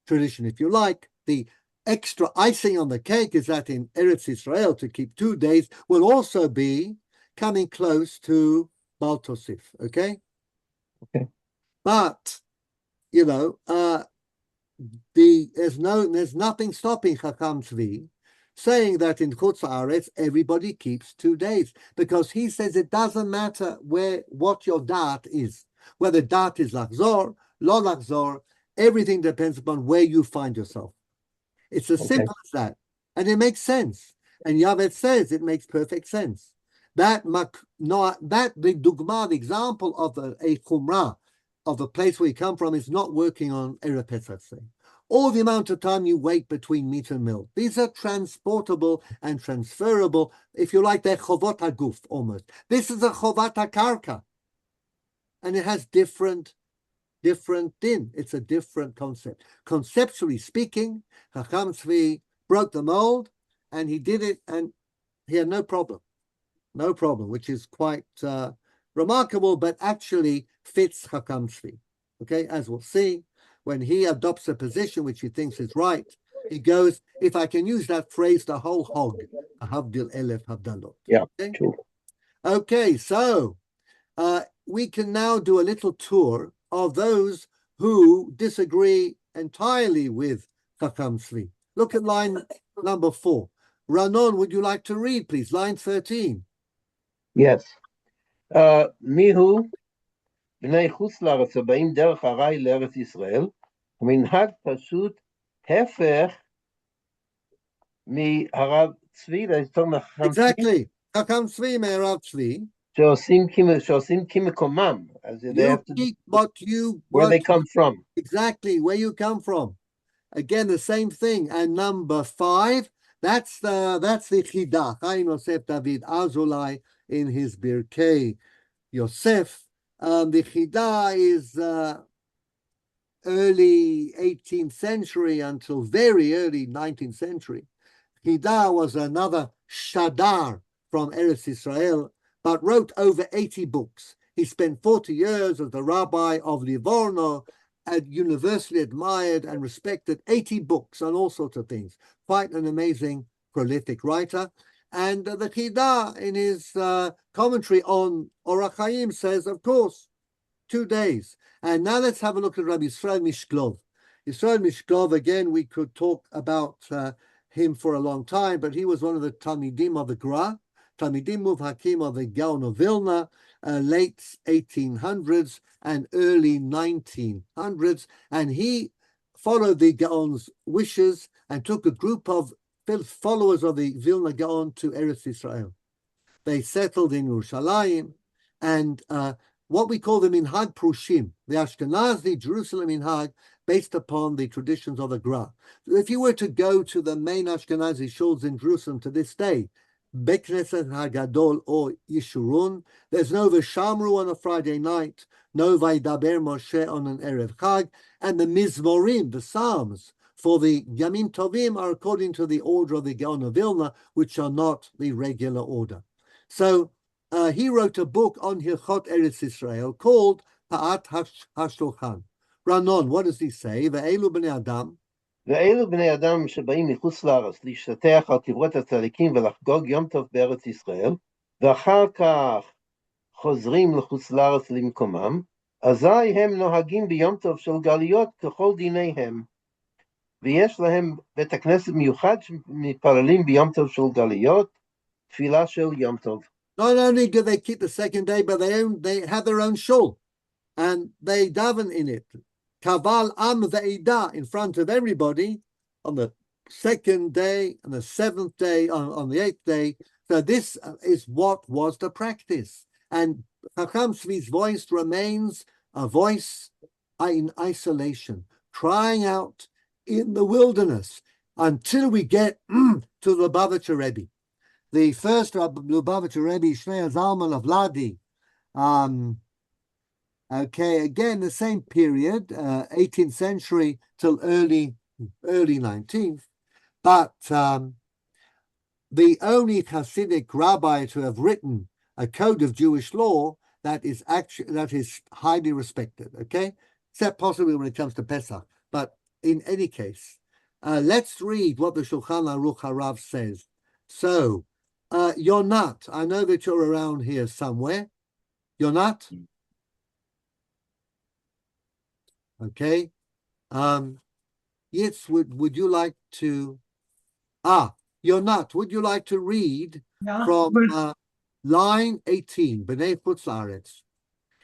tradition. If you like, the extra icing on the cake is that in Eretz Israel to keep 2 days will also be coming close to Baal Tosif, okay? Okay. But, you know, there's nothing stopping Chacham Tzvi saying that in Chutz La'aretz everybody keeps 2 days, because he says it doesn't matter what your da'at is, whether da'at is lachzor, lo lachzor, everything depends upon where you find yourself. It's as simple as that, and it makes sense. And Yavet says it makes perfect sense. That the dugma, the example of a chumrah of the place where you come from is not working on Erev Pesach. All the amount of time you wait between meat and milk. These are transportable and transferable. If you like, they're chovot haguf almost. This is a chovat hakarka, and it has different din. It's a different concept. Conceptually speaking, Chacham Tzvi broke the mold, and he did it, and he had no problem, which is quite remarkable, but actually fits Chacham Tzvi. Okay, as we'll see, when he adopts a position which he thinks is right, he goes, if I can use that phrase, the whole hog, Havdil Elef Havdalot. Yeah, okay? true. Okay, so we can now do a little tour of those who disagree entirely with Chacham Tzvi. Look at line number 4. Ranon, would you like to read, please? Line 13. Yes. Mihu בני חוץ לארץ הבאים דרך ארעי לארץ ישראל, המנהג פשוט הפך מהרב צבי, Exactly. Chacham Tzvi, מהרב צבי. שעושים כמקומם. You keep where they come from. Exactly, where you come from. Again, the same thing. And number 5, that's the Chidah. Chaim Yosef David Azulai in his Birkei Yosef. The Chidah is early 18th century until very early 19th century. Chidah was another Shadar from Eretz Israel, but wrote over 80 books. He spent 40 years as the rabbi of Livorno, and universally admired and respected, 80 books on all sorts of things. Quite an amazing, prolific writer. And the Chidah, in his commentary on Orach Chaim, says, of course, 2 days. And now let's have a look at Rabbi Yisrael Mishklov. Yisrael Mishklov, again, we could talk about him for a long time, but he was one of the Talmidim of the Gra, Talmidim Muvhakim of the Gaon of Vilna, late 1800s and early 1900s. And he followed the Gaon's wishes and took a group of followers of the Vilna Gaon to Eretz Israel. They settled in Yerushalayim, and what we call the Minhag Prushim, the Ashkenazi Jerusalem Minhag, based upon the traditions of the Gra. So if you were to go to the main Ashkenazi shuls in Jerusalem to this day, Bekneset Hagadol or Yishurun. There's no Vishamru on a Friday night, no Vaidaber Moshe on an Erev Chag, and the Mizmorim, the Psalms, for the Yamim Tovim are according to the order of the Gaon of Vilna, which are not the regular order. So he wrote a book on Hilchot Eretz Israel called Pa'at HaShulchan. Ranon, what does he say? Ve'elu b'nei Adam. ואלו בני אדם שבאים מחוץ לארץ להשתטח על קברות הצדיקים ולחגוג יום טוב בארץ ישראל, ואחר כך חוזרים לחוץ לארץ למקומם, אזי הם נוהגים ביום טוב של גלויות ככל דיניהם. ויש להם בית הכנסת מיוחד שמתפללים ביום טוב של גלויות, תפילה של יום טוב. Not only do they keep the second day, but they have their own shul, and they daven in it. Kaval am ve'ida, in front of everybody on the second day and the seventh day, on the eighth day. So this is what was the practice. And Chacham Tzvi's voice remains a voice in isolation, crying out in the wilderness until we get to the Lubavitcher Rebbe. The first Lubavitcher Rebbe, Shnei Zalman of Ladi, okay, again, the same period, 18th century till early 19th, but the only Hasidic rabbi to have written a code of Jewish law that is highly respected, okay, except possibly when it comes to Pesach. But in any case, let's read what the Shulchan Aruch Harav says. So, you're not. I know that you're around here somewhere. You're not. Okay. Yes, would you like to? You're not. Would you like to read from line 18, B'nai Chutz La'aretz,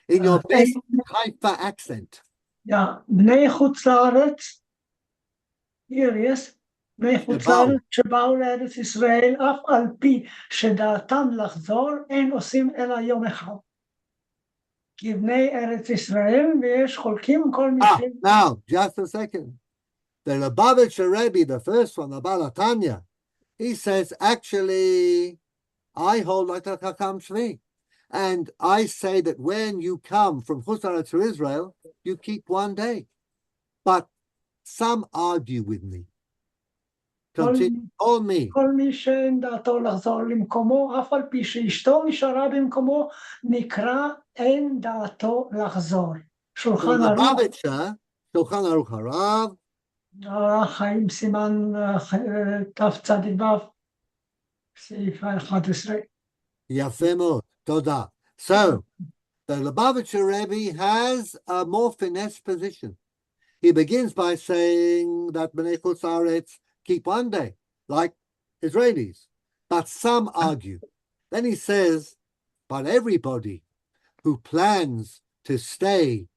in your best Haifa accent? Yeah, B'nai Chutz La'aretz. Here, yes. בני חוץ לארץ שבאו לארץ ישראל, אף על פי שדעתם לחזור, אין עושים אלא יום אחד. כי בני ארץ ישראל, ויש חולקים כל מי ש... Now, just a second. The Lubavitcher Rebbe, the first one, the Baal HaTanya, he says, actually, I hold like a Chacham Tzvi. And I say that when you come from Chutz La'aretz to Israel, you keep one day. But some argue with me. כל מי שאין דעתו לחזור למקומו, אף על פי שאשתו נשארה במקומו, נקרא אין דעתו לחזור. שולחן ערוך הרב. חיים סימן תצ"ו, סעיף 11. יפה מאוד, תודה. So, the Lubavitcher Rebbe has a more finesse position. He begins by saying that B'nai Chutz La'aretz keep one day, like Israelis. But some argue. Then he says, but everybody who plans to stay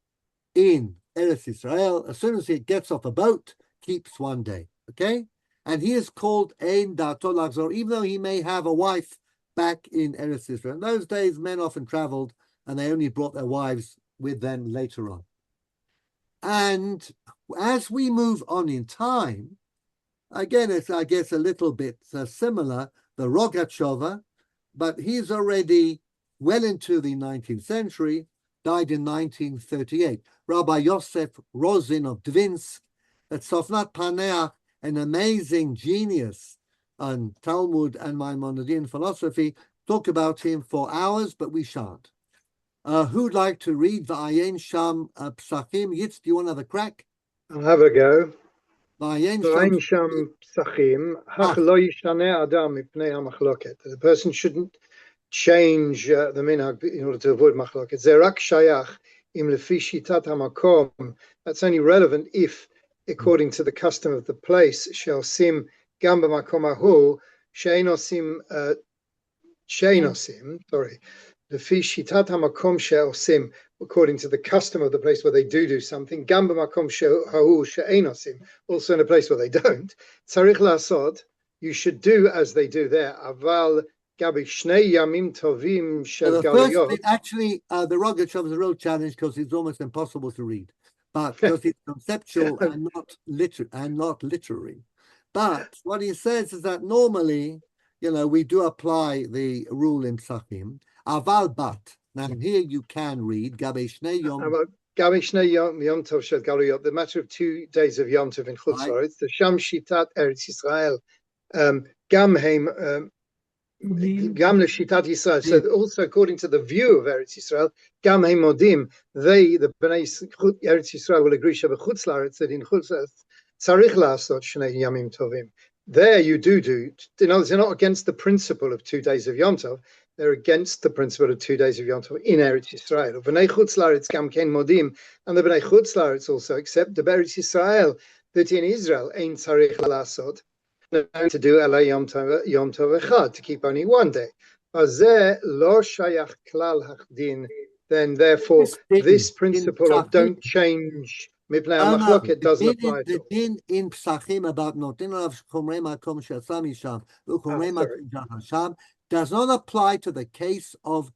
in Eretz Israel, as soon as he gets off a boat, keeps one day. Okay? And he is called Ein Da'ato Lachzor, even though he may have a wife back in Eretz Israel. In those days, men often traveled, and they only brought their wives with them later on. And as we move on in time, again, it's, I guess, a little bit similar, the Rogachova, but he's already well into the 19th century, died in 1938. Rabbi Yosef Rosin of Dvinsk, at Sofnat Paneach, an amazing genius on Talmud and Maimonidean philosophy, talk about him for hours, but we shan't. Who'd like to read the Ayin Sham Psachim? Yitz, do you want to have a crack? I'll have a go. The person shouldn't change the minhag in order to avoid machloket. Zerak shayach im lefi shitat hamakom. That's only relevant if, according to the custom of the place, shall sim gamba makom ahu sheinosim sorry. Lefi shitat hamakom shall sim, according to the custom of the place where they do something, gamba makom hahu she'enosim, also in a place where they don't, tzarich la'asod, you should do as they do there, aval gabi shnei yamim tovim shel galiyot. Actually, the Rogachov is a real challenge because it's almost impossible to read, but because it's conceptual and not literary. But what he says is that normally we do apply the rule in Psachim. Aval bat. Now here you can read Gabe Shnei Yom. About Gabi Shnei Yom Tov Shel Galuyot, the matter of 2 days of Yom Tov in Chutz La'aretz, the Sham Shitat Eretz Yisrael, Gam Heim, Gam L'Shitat Yisrael. So also according to the view of Eretz Yisrael, Gam Heim Modim, the Bnei Eretz Yisrael will agree Sheba Chutz La'aretz that in Chutz La'aretz Tzarich La'asot Shnei Yamim Tovim. There you do. In other words, they're not against the principle of 2 days of Yom Tov. They're against the principle of 2 days of Yom Tov in Eretz Yisrael. B'nei Chutz La'aretz Gam Ken Modim, and the B'nei Chutz La'aretz also accept the Eretz Yisrael that in Israel Ein Tzarich La'asot, to do Ela Yom Tov Echad, to keep only 1 day. Azeh Lo Shayach Klal Hachdin. Then therefore this principle of don't change. It doesn't apply. The din in Psachim about notin alav chomrei makom she'atzam misham u'chomrei makom shachasham does not apply to the case of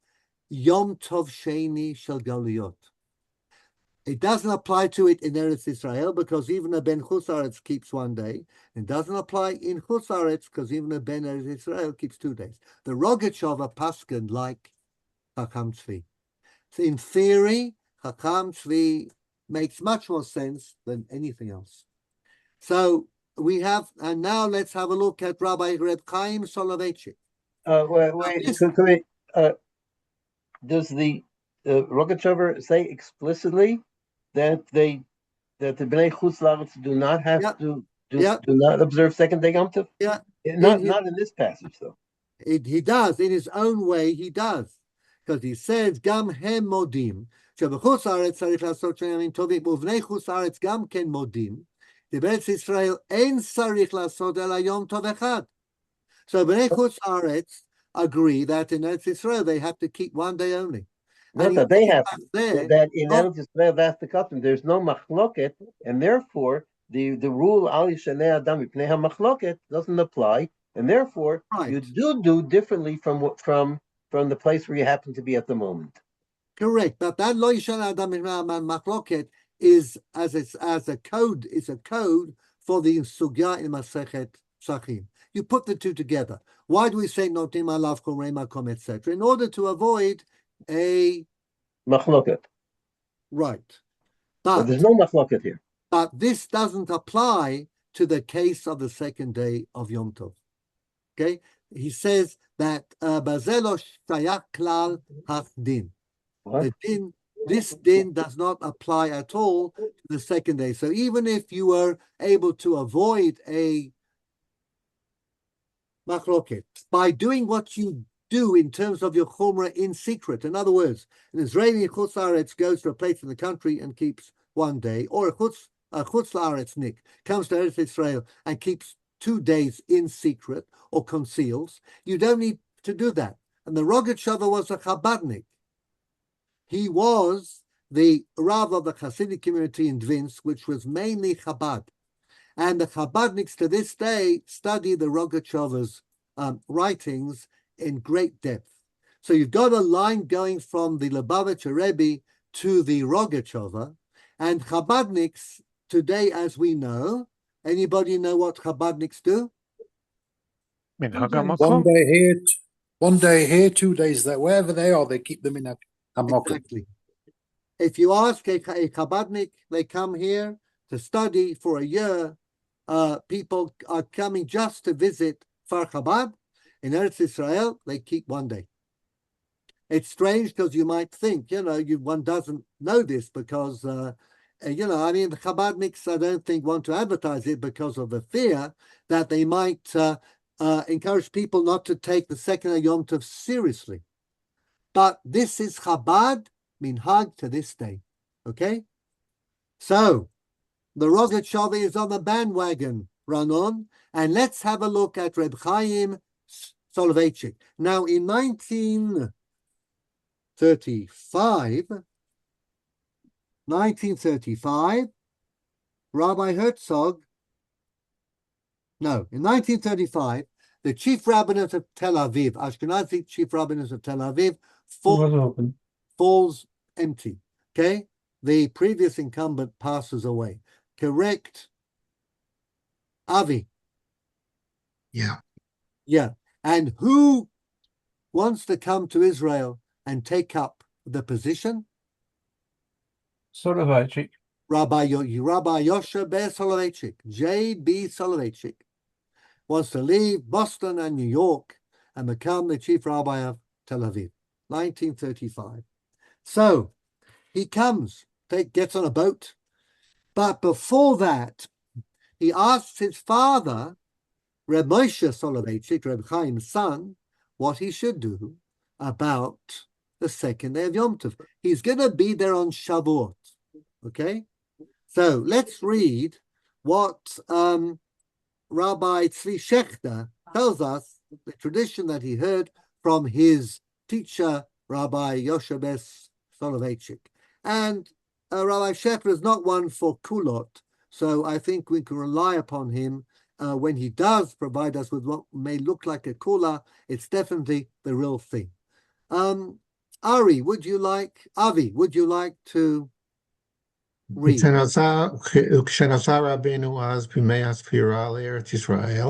Yom Tov Sheni Shel Galuyot. It doesn't apply to it in Eretz Israel because even a Ben Chutz La'aretz keeps 1 day. It doesn't apply in Chutz La'aretz because even a Ben Eretz Israel keeps 2 days. The Rogatchover are paskin like Chacham Tzvi. So in theory, Chacham Tzvi makes much more sense than anything else. So we have, and now let's have a look at Rabbi Reb Chaim Soloveitchik. Does the Rogatchover say explicitly that the Bnei Chutz La'aretz do not have do not observe second day Yom Tov? Yeah, not in this passage though. He does in his own way. He does because he says Gam Hem Modim. שבחוץ לארץ צריך לעשות שני ימים טובים, ובני חוץ לארץ גם כן מודים, בארץ ישראל אין צריך לעשות אלא יום טוב אחד. So בני חוץ לארץ agree that in Eretz Israel they have to keep 1 day only. Not that they have that in Eretz Israel that's the custom. There's no machloket, and therefore the rule al yishanei adam mipnei hamachloket doesn't apply, and therefore you do differently from the place where you happen to be at the moment. Correct, but that lo yishana adam machloket is as a code. It's a code for the sugya in Masechet Psachim. You put the two together. Why do we say notim alav chomrei makom etc.? In order to avoid a machloket. Right, but there's no machloket here. But this doesn't apply to the case of the second day of Yom Tov. Okay, he says that bazelo shayach klal hachdin. This din does not apply at all to the second day. So even if you were able to avoid a machloket by doing what you do in terms of your chumrah in secret, in other words, an Israeli chutz la'aretz goes to a place in the country and keeps 1 day, or a chutz la'aretz nik comes to Eretz Israel and keeps 2 days in secret or conceals, you don't need to do that. And the Rogatchover was a Chabadnik. He was the Rav of the Hasidic community in Dvinsk, which was mainly Chabad. And the Chabadniks to this day study the Rogatchover's writings in great depth. So you've got a line going from the Lubavitcher Rebbe to the Rogatchover, and Chabadniks today, as we know, anybody know what Chabadniks do? 1 day here, 2 days there, wherever they are, they keep them in a Exactly. If you ask a Chabadnik, they come here to study for a year. People are coming just to visit Far Chabad. In Eretz Israel, they keep 1 day. It's strange because you might think, one doesn't know this because, the Chabadniks, I don't think, want to advertise it because of the fear that they might encourage people not to take the second Yom Tov seriously. But this is Chabad minhag to this day. Okay? So, the Rogatchover is on the bandwagon, run on, and let's have a look at Reb Chaim Soloveitchik. Now, in 1935, Rabbi Herzog, in 1935, the chief rabbinate of Tel Aviv, Ashkenazi chief rabbinate of Tel Aviv, falls empty. Okay? The previous incumbent passes away. Correct? Avi. Yeah. Yeah. And who wants to come to Israel and take up the position? Soloveitchik. Rabbi Yoshe Ber Soloveitchik, J.B. Soloveitchik, wants to leave Boston and New York and become the chief rabbi of Tel Aviv, 1935. So he comes, gets on a boat, but before that, he asks his father, Reb Moshe Soloveitchik, Reb Chaim's son, what he should do about the second day of Yom Tov. He's going to be there on Shavuot, okay? So let's read what Rabbi Tzvi Shechter tells us, the tradition that he heard from his teacher, Rabbi Yoshe Ber Soloveitchik. And Rabbi Shechter is not one for kulot, so I think we can rely upon him when he does provide us with what may look like a kula. It's definitely the real thing. Avi, would you like to read? כשנסע רבינו אז בימי הספירה לארץ ישראל,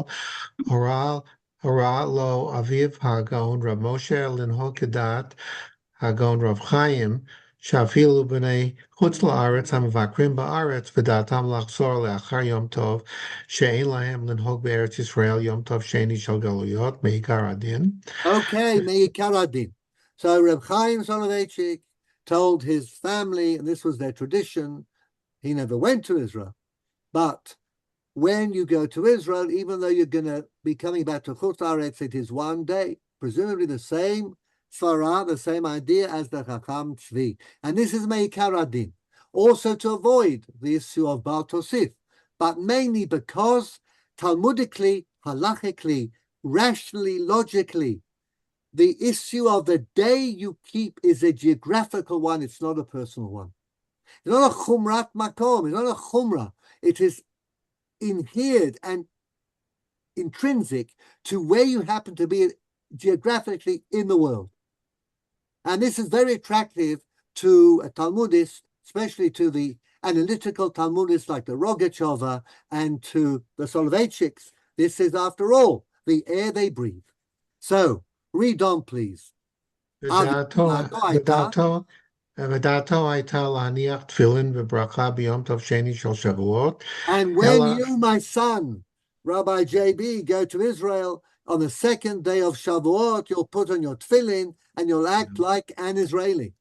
הורה לו אביו הגאון רב משה לנהוג כדת הגאון רב חיים, שאפילו בני חוץ לארץ המבקרים בארץ ודעתם לחזור לאחר יום טוב, שאין להם לנהוג בארץ ישראל יום טוב שני של גלויות, מעיקר הדין. Okay, מעיקר הדין. So Reb Chaim Soloveitchik told his family, and this was their tradition, he never went to Israel, but when you go to Israel, even though you're going to be coming back to Chutz La'aretz, it is one day, presumably the same svara, the same idea as the Chacham Tzvi. And this is Meikar Adin, also to avoid the issue of Baal Tosif, but mainly because Talmudically, halachically, rationally, logically, the issue of the day you keep is a geographical one, it's not a personal one. It's not a chumrat makom, it's not a chumrah. It is inherent and intrinsic to where you happen to be geographically in the world. And this is very attractive to a Talmudist, especially to the analytical Talmudists like the Rogatchover and to the Soloveitchiks. This is, after all, the air they breathe. So, read on, please. ודעתו הייתה להניח תפילין וברכה ביום טוב שני של שבועות. And when you, my son, Rabbi JB, go to Israel on the second day of Shavuot, you'll put on your tefillin and you'll act like an Israeli.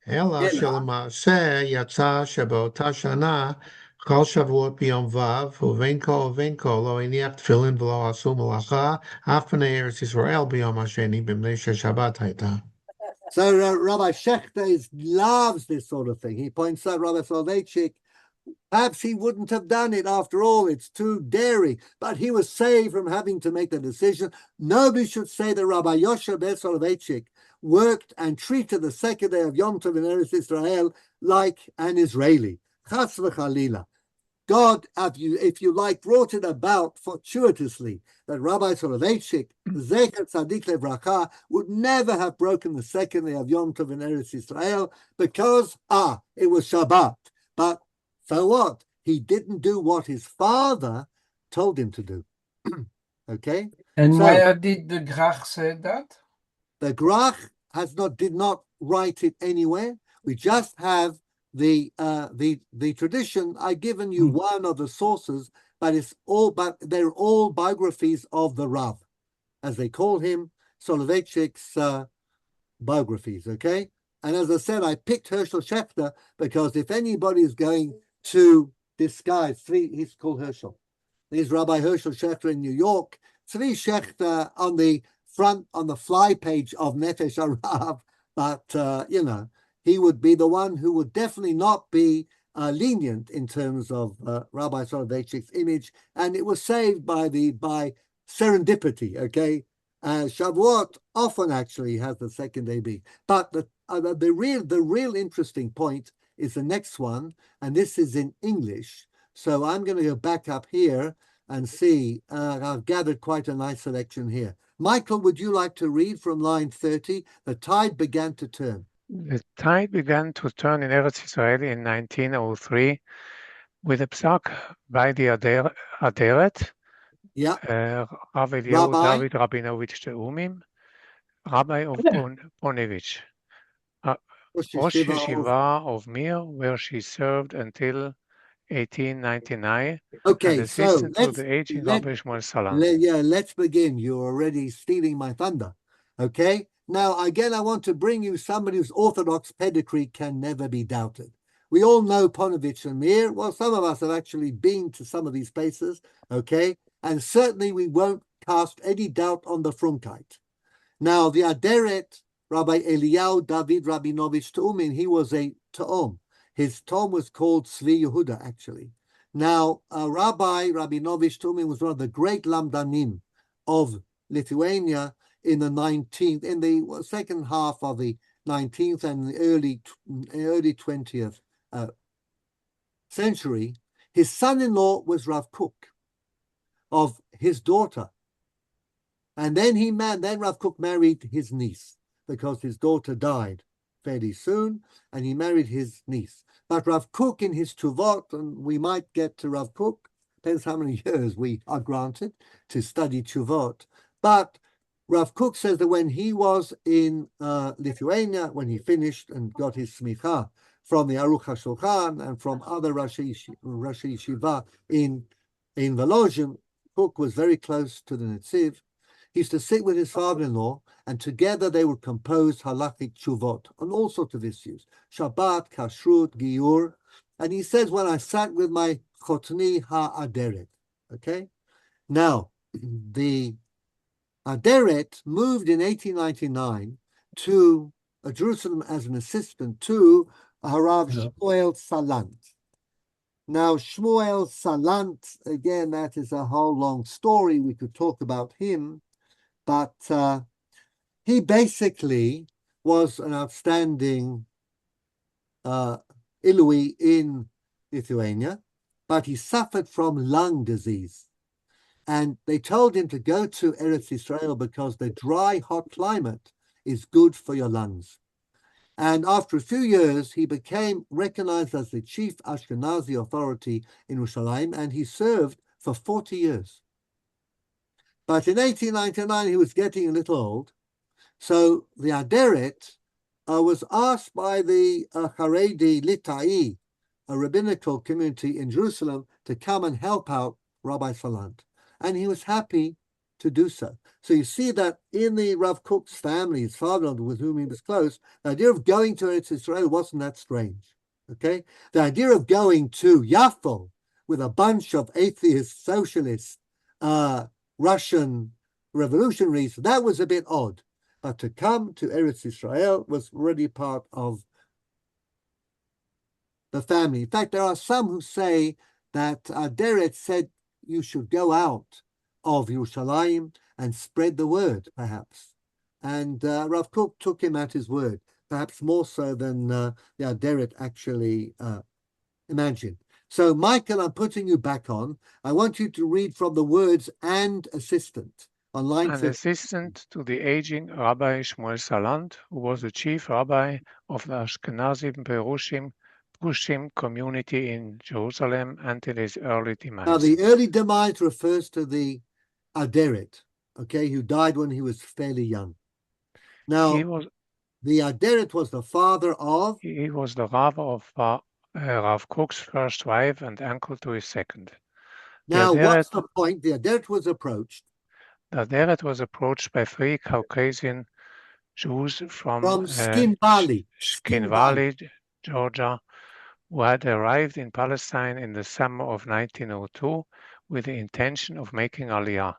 אלא שלמעשה יצא שבאותה שנה כל שבועות ביום ו' ובין כה ובין כה לא הניח תפילין ולא עשו מלאכה אף בני ארץ ישראל ביום השני במפני ששבת הייתה. So Rabbi Shechter loves this sort of thing. He points out Rabbi Soloveitchik, perhaps he wouldn't have done it after all. It's too daring. But he was saved from having to make the decision. Nobody should say that Rabbi Yoshe Ber Soloveitchik worked and treated the second day of Yom Tov in Eretz Israel like an Israeli. Chas v'chalila. God, if you like, brought it about fortuitously that Rabbi Soloveitchik, Zecher Tzadik Levracha, would never have broken the second day of Yom Tov in Eretz Israel because, it was Shabbat. But so what? He didn't do what his father told him to do. Okay? And so, why did the Grach say that? The Grach did not write it anywhere. We just have the tradition. I've given you one of the sources, but they're all biographies of the Rav, as they call him, Soloveitchik's biographies. Okay, and as I said, I picked Herschel Schechter because if anybody is going to disguise, he's called Herschel. There's Rabbi Herschel Schechter in New York. Tzvi Schechter on the front, on the fly page of Nefesh Harav, but he would be the one who would definitely not be lenient in terms of Rabbi Soloveitchik's image, and it was saved by serendipity. Okay, Shavuot often actually has the second day be, but the real interesting point is the next one, and this is in English. So I'm going to go back up here and see. I've gathered quite a nice selection here. Michael, would you like to read from line 30? The tide began to turn. The tide began to turn in Eretz Israel in 1903 with a psak by the Aderet, Yeah. Rav Eliyahu Rabbi. David Rabinovich Teumim, Rabbi of Ponevich, Rosh Rosh Yeshiva of- Yeshiva of Mir, where she served until 1899, Okay, and so assistant to the aging Rabbi Shmuel Salant. let's begin. You're already stealing my thunder. Okay. Now, again, I want to bring you somebody whose Orthodox pedigree can never be doubted. We all know Ponevezh and Mir. Well, some of us have actually been to some of these places. Okay. And certainly we won't cast any doubt on the Frumkeit. Now, the Aderet, Rabbi Eliyahu David Rabinovich Teumim, he was a Ta'om. His Ta'om was called Tzvi Yehuda, actually. Now, Rabbi Rabinovich Teumim was one of the great Lamdanim of Lithuania in the second half of the 19th and the early 20th century. His son-in-law was Rav Kook of his daughter. And then Rav Kook married his niece because his daughter died fairly soon, and he married his niece. But Rav Kook in his Tuvot, and we might get to Rav Kook, depends how many years we are granted to study Tuvot. But Rav Kook says that when he was in Lithuania, when he finished and got his smicha from the Aruch HaShulchan and from other Rashi Yeshiva in Volozhin, Kook was very close to the Netziv. He used to sit with his father-in-law, and together they would compose halachic tshuvot on all sorts of issues, Shabbat, Kashrut, Giur. And he says, when I sat with my chotni ha-aderet, okay? Now, the Aderet moved in 1899 to Jerusalem as an assistant to Harav Shmuel Salant. Now, Shmuel Salant, again, that is a whole long story. We could talk about him, but he basically was an outstanding Ilui in Lithuania, but he suffered from lung disease. And they told him to go to Eretz Israel because the dry, hot climate is good for your lungs. And after a few years, he became recognized as the chief Ashkenazi authority in Yerushalayim, and he served for 40 years. But in 1899, he was getting a little old. So the Aderet was asked by the Haredi Litai, a rabbinical community in Jerusalem, to come and help out Rabbi Salant. And he was happy to do so. So you see that in the Rav Kook's family, his father with whom he was close, the idea of going to Eretz Israel wasn't that strange. Okay? The idea of going to Yaffo with a bunch of atheist, socialist, Russian revolutionaries, that was a bit odd. But to come to Eretz Israel was already part of the family. In fact, there are some who say that Aderet said you should go out of Yerushalayim and spread the word, perhaps. And Rav Kook took him at his word, perhaps more so than the Aderet actually imagined. So, Michael, I'm putting you back on. I want you to read from the words "and assistant" on line 50. An assistant to the aging Rabbi Shmuel Salant, who was the chief rabbi of the Ashkenazi Perushim community in Jerusalem until his early demise. Now, the early demise refers to the Aderet, okay, who died when he was fairly young. Now, the Aderet was the father of? He was the Rav of Rav Kook's first wife and uncle to his second. Now, what's the point? The Aderet was approached. The Aderet was approached by 3 Caucasian Jews from Skin Valley, Georgia, who had arrived in Palestine in the summer of 1902 with the intention of making Aliyah.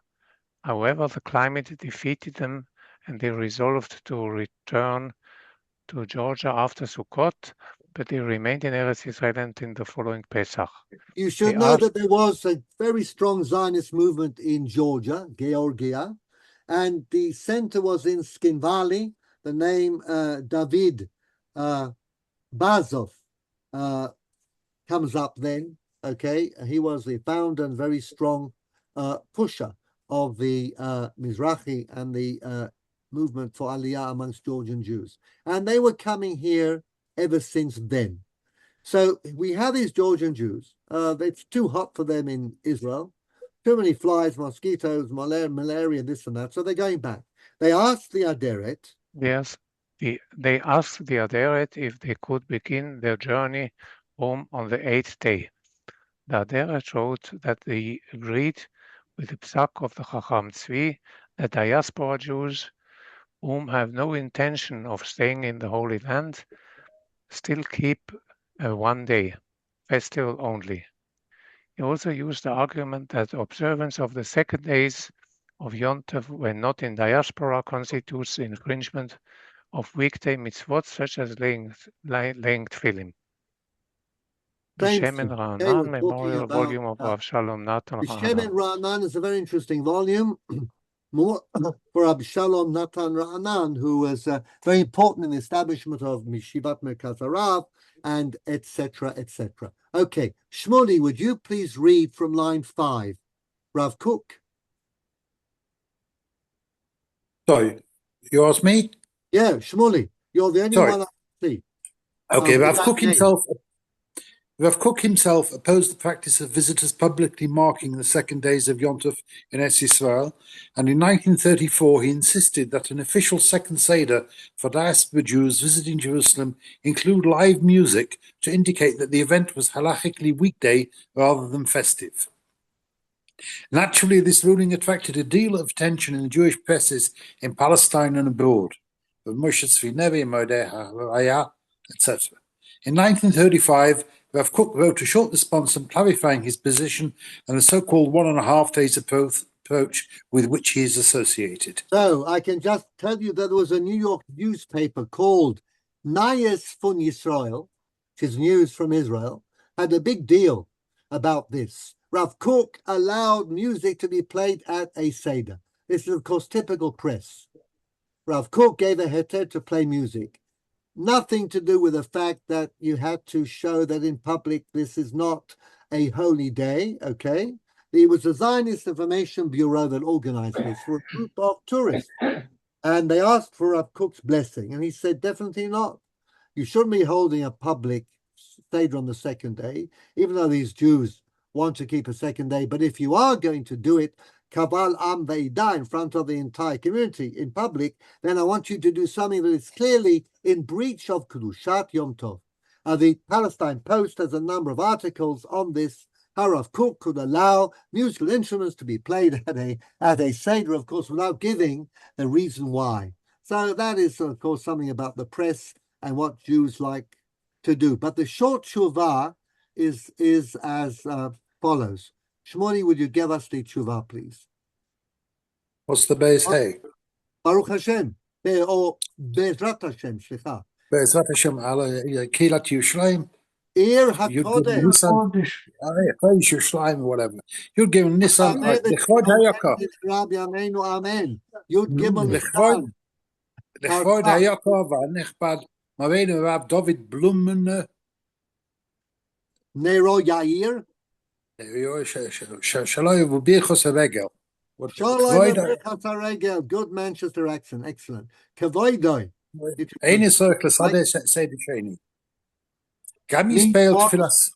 However, the climate defeated them, and they resolved to return to Georgia after Sukkot, but they remained in Eretz Israel until the following Pesach. You should know that there was a very strong Zionist movement in Georgia, Georgia, and the center was in Skin Valley. The name David Bazov comes up then, okay? He was the founder and very strong pusher of the Mizrahi and the movement for Aliyah amongst Georgian Jews. And they were coming here ever since then. So we have these Georgian Jews. It's too hot for them in Israel. too many flies, mosquitoes, malaria, this and that. So they're going back. They asked the Aderet. Yes, they asked the Aderet if they could begin their journey home on the 8th day. The Aderet wrote that they agreed with the psak of the Chacham Tzvi that diaspora Jews whom have no intention of staying in the Holy Land still keep a one-day festival only. He also used the argument that observance of the second days of Yom Tov when not in diaspora constitutes the infringement of weekday mitzvot such as laying tefillin. Shemen Ra'anan, Memorial Volume of Rav Shalom Natan Shemen Ra'anan is a very interesting volume. More for Rav Shalom Natan Ra'anan, who was very important in the establishment of Mishivat Merkaz Harav, and etc., etc. Okay, Shmuley, would you please read from line 5? Rav Kook. Sorry, you asked me? Yeah, Shmuley, you're the only one I see. Okay, Rav Kook himself opposed the practice of visitors publicly marking the second days of Yom Tov in Eretz Yisrael, and in 1934 he insisted that an official second Seder for diaspora Jews visiting Jerusalem include live music to indicate that the event was halachically weekday rather than festive. Naturally, this ruling attracted a deal of attention in the Jewish presses in Palestine and abroad, etc. In 1935, Rav Kook wrote a short response clarifying his position and the so-called 1.5 days approach with which he is associated. So I can just tell you that there was a New York newspaper called Nayes Fun Yisrael, which is news from Israel, had a big deal about this. Rav Kook allowed music to be played at a Seder. This is, of course, typical press. Rav Kook gave a heter to play music. Nothing to do with the fact that you had to show that in public this is not a holy day, okay? It was the Zionist Information Bureau that organized this for a group of tourists. And they asked for Rav Kook's blessing. And he said, definitely not. You shouldn't be holding a public Seder on the second day, even though these Jews want to keep a second day. But if you are going to do it, Kaval Am Ve'ida, in front of the entire community in public, then I want you to do something that is clearly in breach of Kedushat Yom Tov. The Palestine Post has a number of articles on this. How Rav Kook could allow musical instruments to be played at a Seder, of course, without giving the reason why. So that is, of course, something about the press and what Jews like to do. But the short tshuva is as follows. Shmoni, would you give us the tshuva, please? What's the base hey? Baruch Hashem, or Be'ezrat Hashem, shlicha. Be'ezrat Hashem, Kilat Yerushalayim. Ir HaKodesh. Yerushalayim, whatever. You're giving Nissan, Lechvod Hayakah. Amen. You'd give them Lechvod Hayakah, V'anechbad, Mavenu Rav David Blumen. Nero Yair. Shalom v'birchos haregel. Shalom v'birchos haregel. Good Manchester accent, excellent. Kavoidoi. Eine circle sade say the sheni. Gami spelled filas.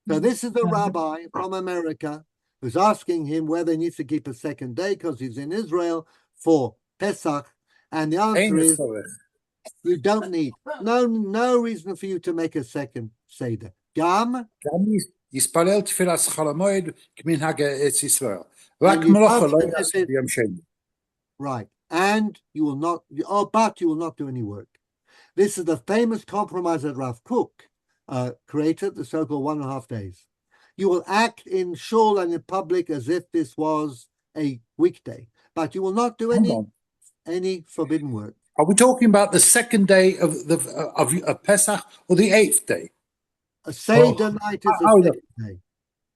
So this is a rabbi from America who's asking him whether he needs to keep a second day because he's in Israel for Pesach, and the answer is you don't need. No reason for you to make a second Seder. Gami Yispalel tfilas chalamoid k'minhag Eretz Yisrael. Rak melacha lo yaseh b'yom sheni. Right, and you will not. But you will not do any work. This is the famous compromise that Rav Kook created, the so-called 1.5 days. You will act in shul and in public as if this was a weekday, but you will not do any forbidden work. Are we talking about the second day of Pesach or the 8th day? A Seder night is a second day.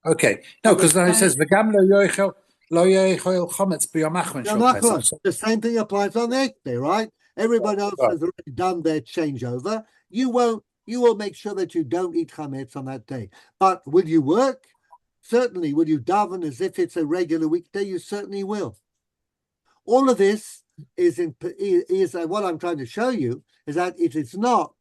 Okay, no, because now it says v'gam lo yochel chometz b'yom achron shel Pesach. The same thing applies on the 8th day, right? Everybody else has already done their changeover. You won't. You will make sure that you don't eat chametz on that day. But will you work? Certainly. Will you daven as if it's a regular weekday? You certainly will. All of this is what I'm trying to show you is that it is not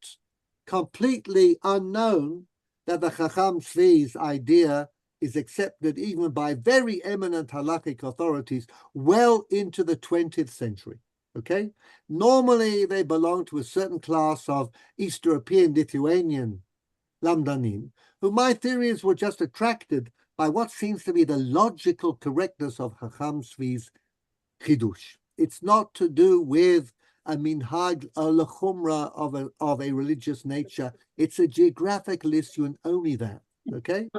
completely unknown that the Chacham Tzvi's idea is accepted even by very eminent halakhic authorities well into the 20th century. Okay? Normally, they belong to a certain class of East European Lithuanian Lamdanim, who my theory is were just attracted by what seems to be the logical correctness of Chacham Tzvi's Chidush. It's not to do with a minhag, a lechumra of a religious nature. It's a geographical issue and only that. Okay?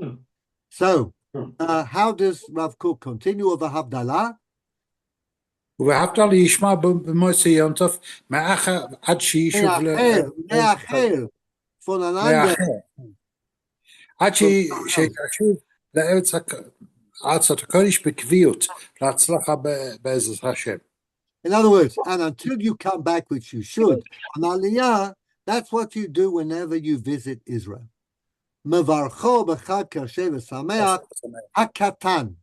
So, how does Rav Kook continue over Havdalah? ובהבדל ישמע במועצת יום טוב מאחר עד שישוב מאחר, voneinander. עד שישוב לארץ הקודש בקביעות להצלחה בעזרת השם. In other words, and until you come back, which you should, on Aliyah, that's what you do whenever you visit Israel. Mevarcho b'chag kasher v'sameach hakatan.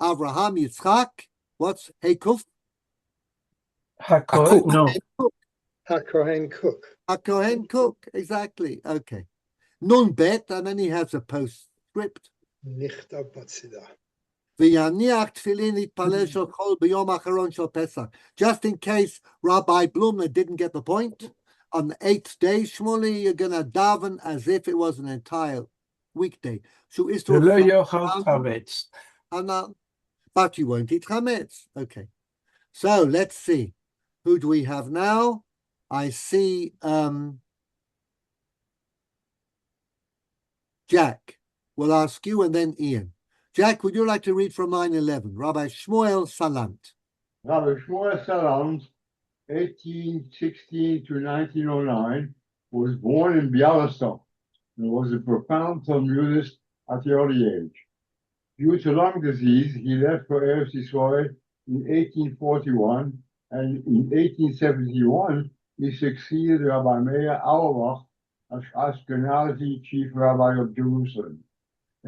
Avraham Yitzchak, what's Hekuf? Hakohen, no. HaKohen Cook. HaKohen Cook, exactly. Okay. Nun bet, and then he has a postscript. Nichtav Batzida. V'yaniach tefillin yitpalel shel chol b'yom acharon shel Pesach. Just in case Rabbi Blumner didn't get the point, on the 8th day, Shmuley, you're going to daven as if it was an entire weekday. So is to V'lo yochel chametz. but you won't eat chametz. Okay. So let's see. Who do we have now? I see Jack. We'll ask you and then Ian. Jack, would you like to read from line 11? Rabbi Shmuel Salant. Rabbi Shmuel Salant, 1816 to 1909, was born in Bialystok and was a profound Talmudist at the early age. Due to lung disease, he left for Eretz Yisrael in 1841, and in 1871, he succeeded Rabbi Meir Auerbach as Ashkenazi chief rabbi of Jerusalem,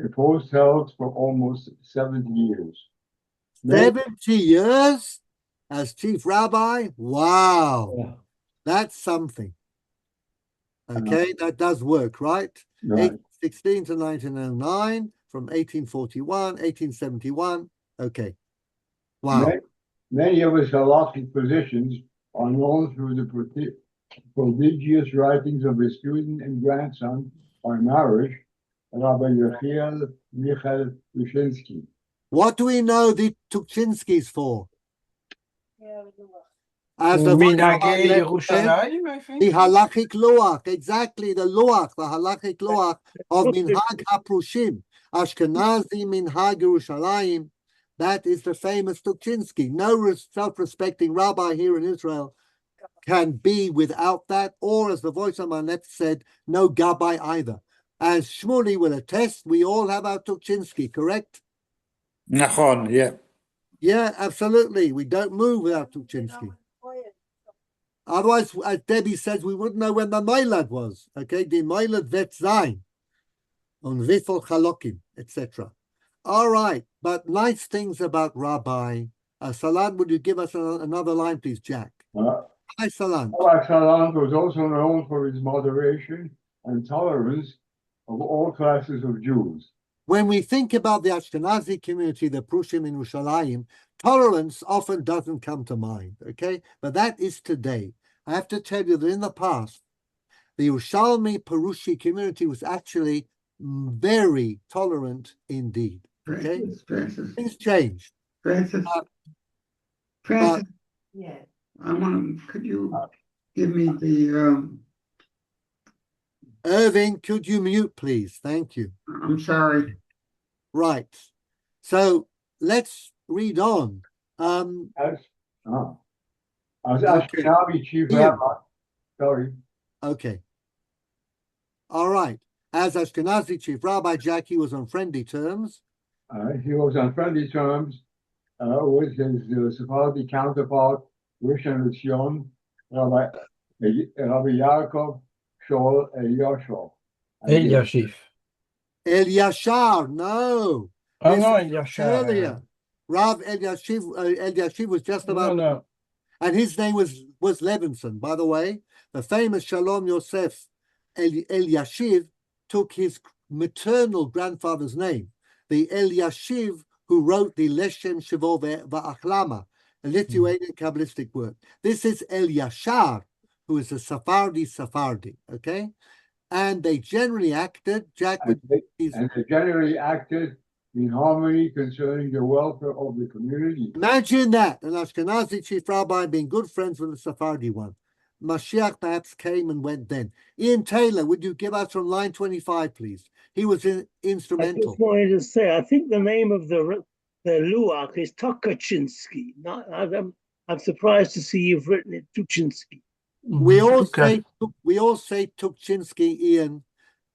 a post held for almost 70 years. 70 years as chief rabbi? Wow. Yeah. That's something. Okay, that does work, right? 1816 to 1909, from 1841, 1871. Okay. Wow. Many of his halakhic positions are known through the prodigious writings of his student and grandson by marriage, Rabbi Yechiel Michael Tushinsky. What do we know the Tuchinskys for? As the Minhagei Yerushalayim, I think. The halachic loach, exactly, the halachic loach of Minhag HaPrushim, Ashkenazi Minhag Yerushalayim. That is the famous Tuchinski. No self-respecting rabbi here in Israel can be without that, or as the voice of my left said, no gabbai either. As Shmuley will attest, we all have our Tuchinski, correct? Nachon, yeah. Yeah, absolutely. We don't move without Tuchinski. Otherwise, as Debbie says, we wouldn't know when the Meilad was. Okay, the Meilad vet zayin, on Vifel Chalokim, etc. All right, but nice things about Rabbi. Salant, would you give us another line, please, Jack? Hi, Salant. Rabbi Salant was also known for his moderation and tolerance of all classes of Jews. When we think about the Ashkenazi community, the Prushim in Yerushalayim, tolerance often doesn't come to mind, okay? But that is today. I have to tell you that in the past, the Yerushalmi Perushi community was actually very tolerant indeed. Okay, Francis. Things changed. Francis. Yeah. I want to. Could you give me the? Irving, could you mute, please? Thank you. I'm sorry. Right. So let's read on. As Ashkenazi chief rabbi. Sorry. Okay. All right. As Ashkenazi chief rabbi, Jackie was on friendly terms. He was on friendly terms with his Sephardi counterpart, Rishon LeZion, Rabbi Yaakov Shol Eliashov. Eliashiv. Eliashar, no. Oh, no, Eliashar. Earlier. Rav Eliashiv was just about... No. And his name was Levinson, by the way. The famous Shalom Yosef Eliashiv took his maternal grandfather's name. the Eliashiv, who wrote the Leshem Shavo Va'achlama, a Lithuanian Kabbalistic work. This is Eliashar, who is a Sephardi, okay? And they generally acted, Jack would... And they generally acted in harmony concerning the welfare of the community. Imagine that, an Ashkenazi chief rabbi being good friends with the Sephardi one. Mashiach perhaps came and went then. Ian Taylor, would you give us from line 25, please? He was instrumental. I just wanted to say, I think the name of the Luach is Tokachinsky. I'm surprised to see you've written it Tuchinski. We all say Tuchinski, Ian.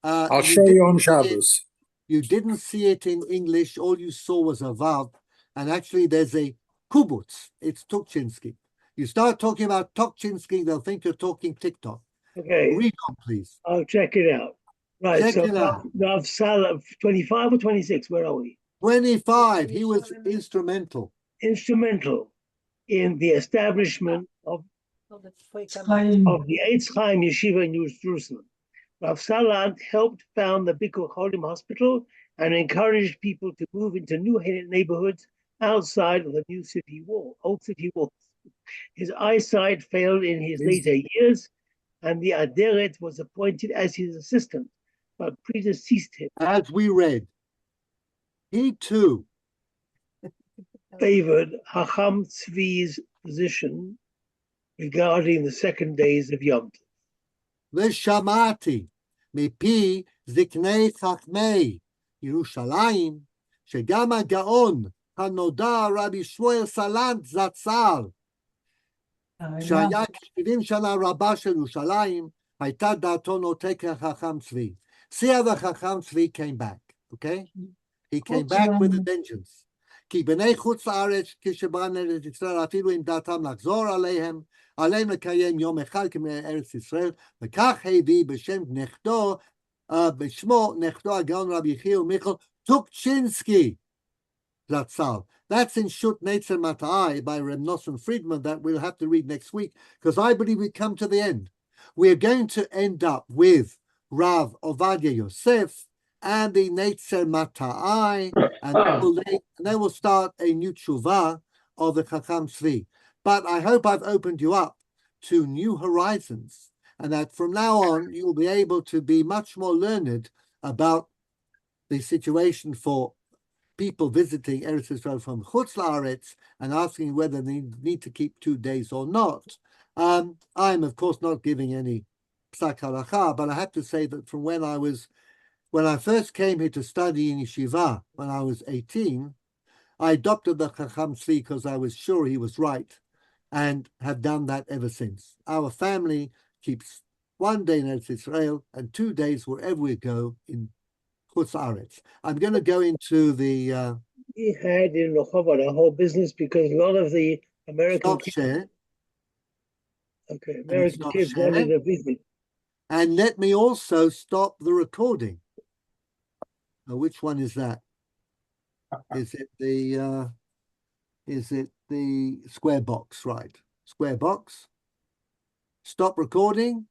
I'll show you on Shabbos. You didn't see it in English. All you saw was a Vav. And actually, there's a Kubutz. It's Tuchinski. You start talking about Tuchinski, they'll think you're talking TikTok. Okay. Read on, please. I'll check it out. Right. Check it out. Rav Salah, 25 or 26? Where are we? 25. He was instrumental. Instrumental in the establishment of the Eitz Chaim Yeshiva in Jerusalem. Rav Salah helped found the Bikur Cholim Hospital and encouraged people to move into new neighborhoods outside of the new city wall, old city walls. His eyesight failed in his later years, and the Aderet was appointed as his assistant, but predeceased him. As we read, he too favored Hacham Tzvi's position regarding the second days of Yom Tov. ושמעתי מפי זקני חכמי ירושלים שגם הגאון הנודע רבי שמואל סלנט זצ"ל, שהיה כ-70 שנה רבה של ירושלים, הייתה דעתו נוטה כחכם צבי. See how the Chacham Tzvi came back, okay? He came back with a vengeance. כי בני חוץ לארץ כשבאו לארץ ישראל אפילו עם דעתם לחזור עליהם לקיים יום אחד כארץ ישראל, וכך הביא בשמו נכדו הגאון רבי יחיאל מיכל טוקצ'ינסקי זצ"ל. That's in Shut Netzer Matai by Reb Nosson Friedman that we'll have to read next week, because I believe we come to the end. We're going to end up with Rav Ovadia Yosef and the Netzer Matai, and they will start a new tshuva of the Chacham Tzvi. But I hope I've opened you up to new horizons, and that from now on you'll be able to be much more learned about the situation for people visiting Eretz Yisrael from Chutz La'aretz and asking whether they need to keep 2 days or not. I'm, of course, not giving any psak halacha, but I have to say that from when I first came here to study in yeshiva, when I was 18, I adopted the Chacham Tzvi because I was sure he was right, and have done that ever since. Our family keeps 1 day in Eretz Yisrael and 2 days wherever we go in Chutz La'aretz. I'm going to go into the... He had in Rehovot a whole business because a lot of the American kids... Okay, American kids wanted to visit. And let me also stop the recording. Now, which one is that? Is it the square box? Right. Square box. Stop recording.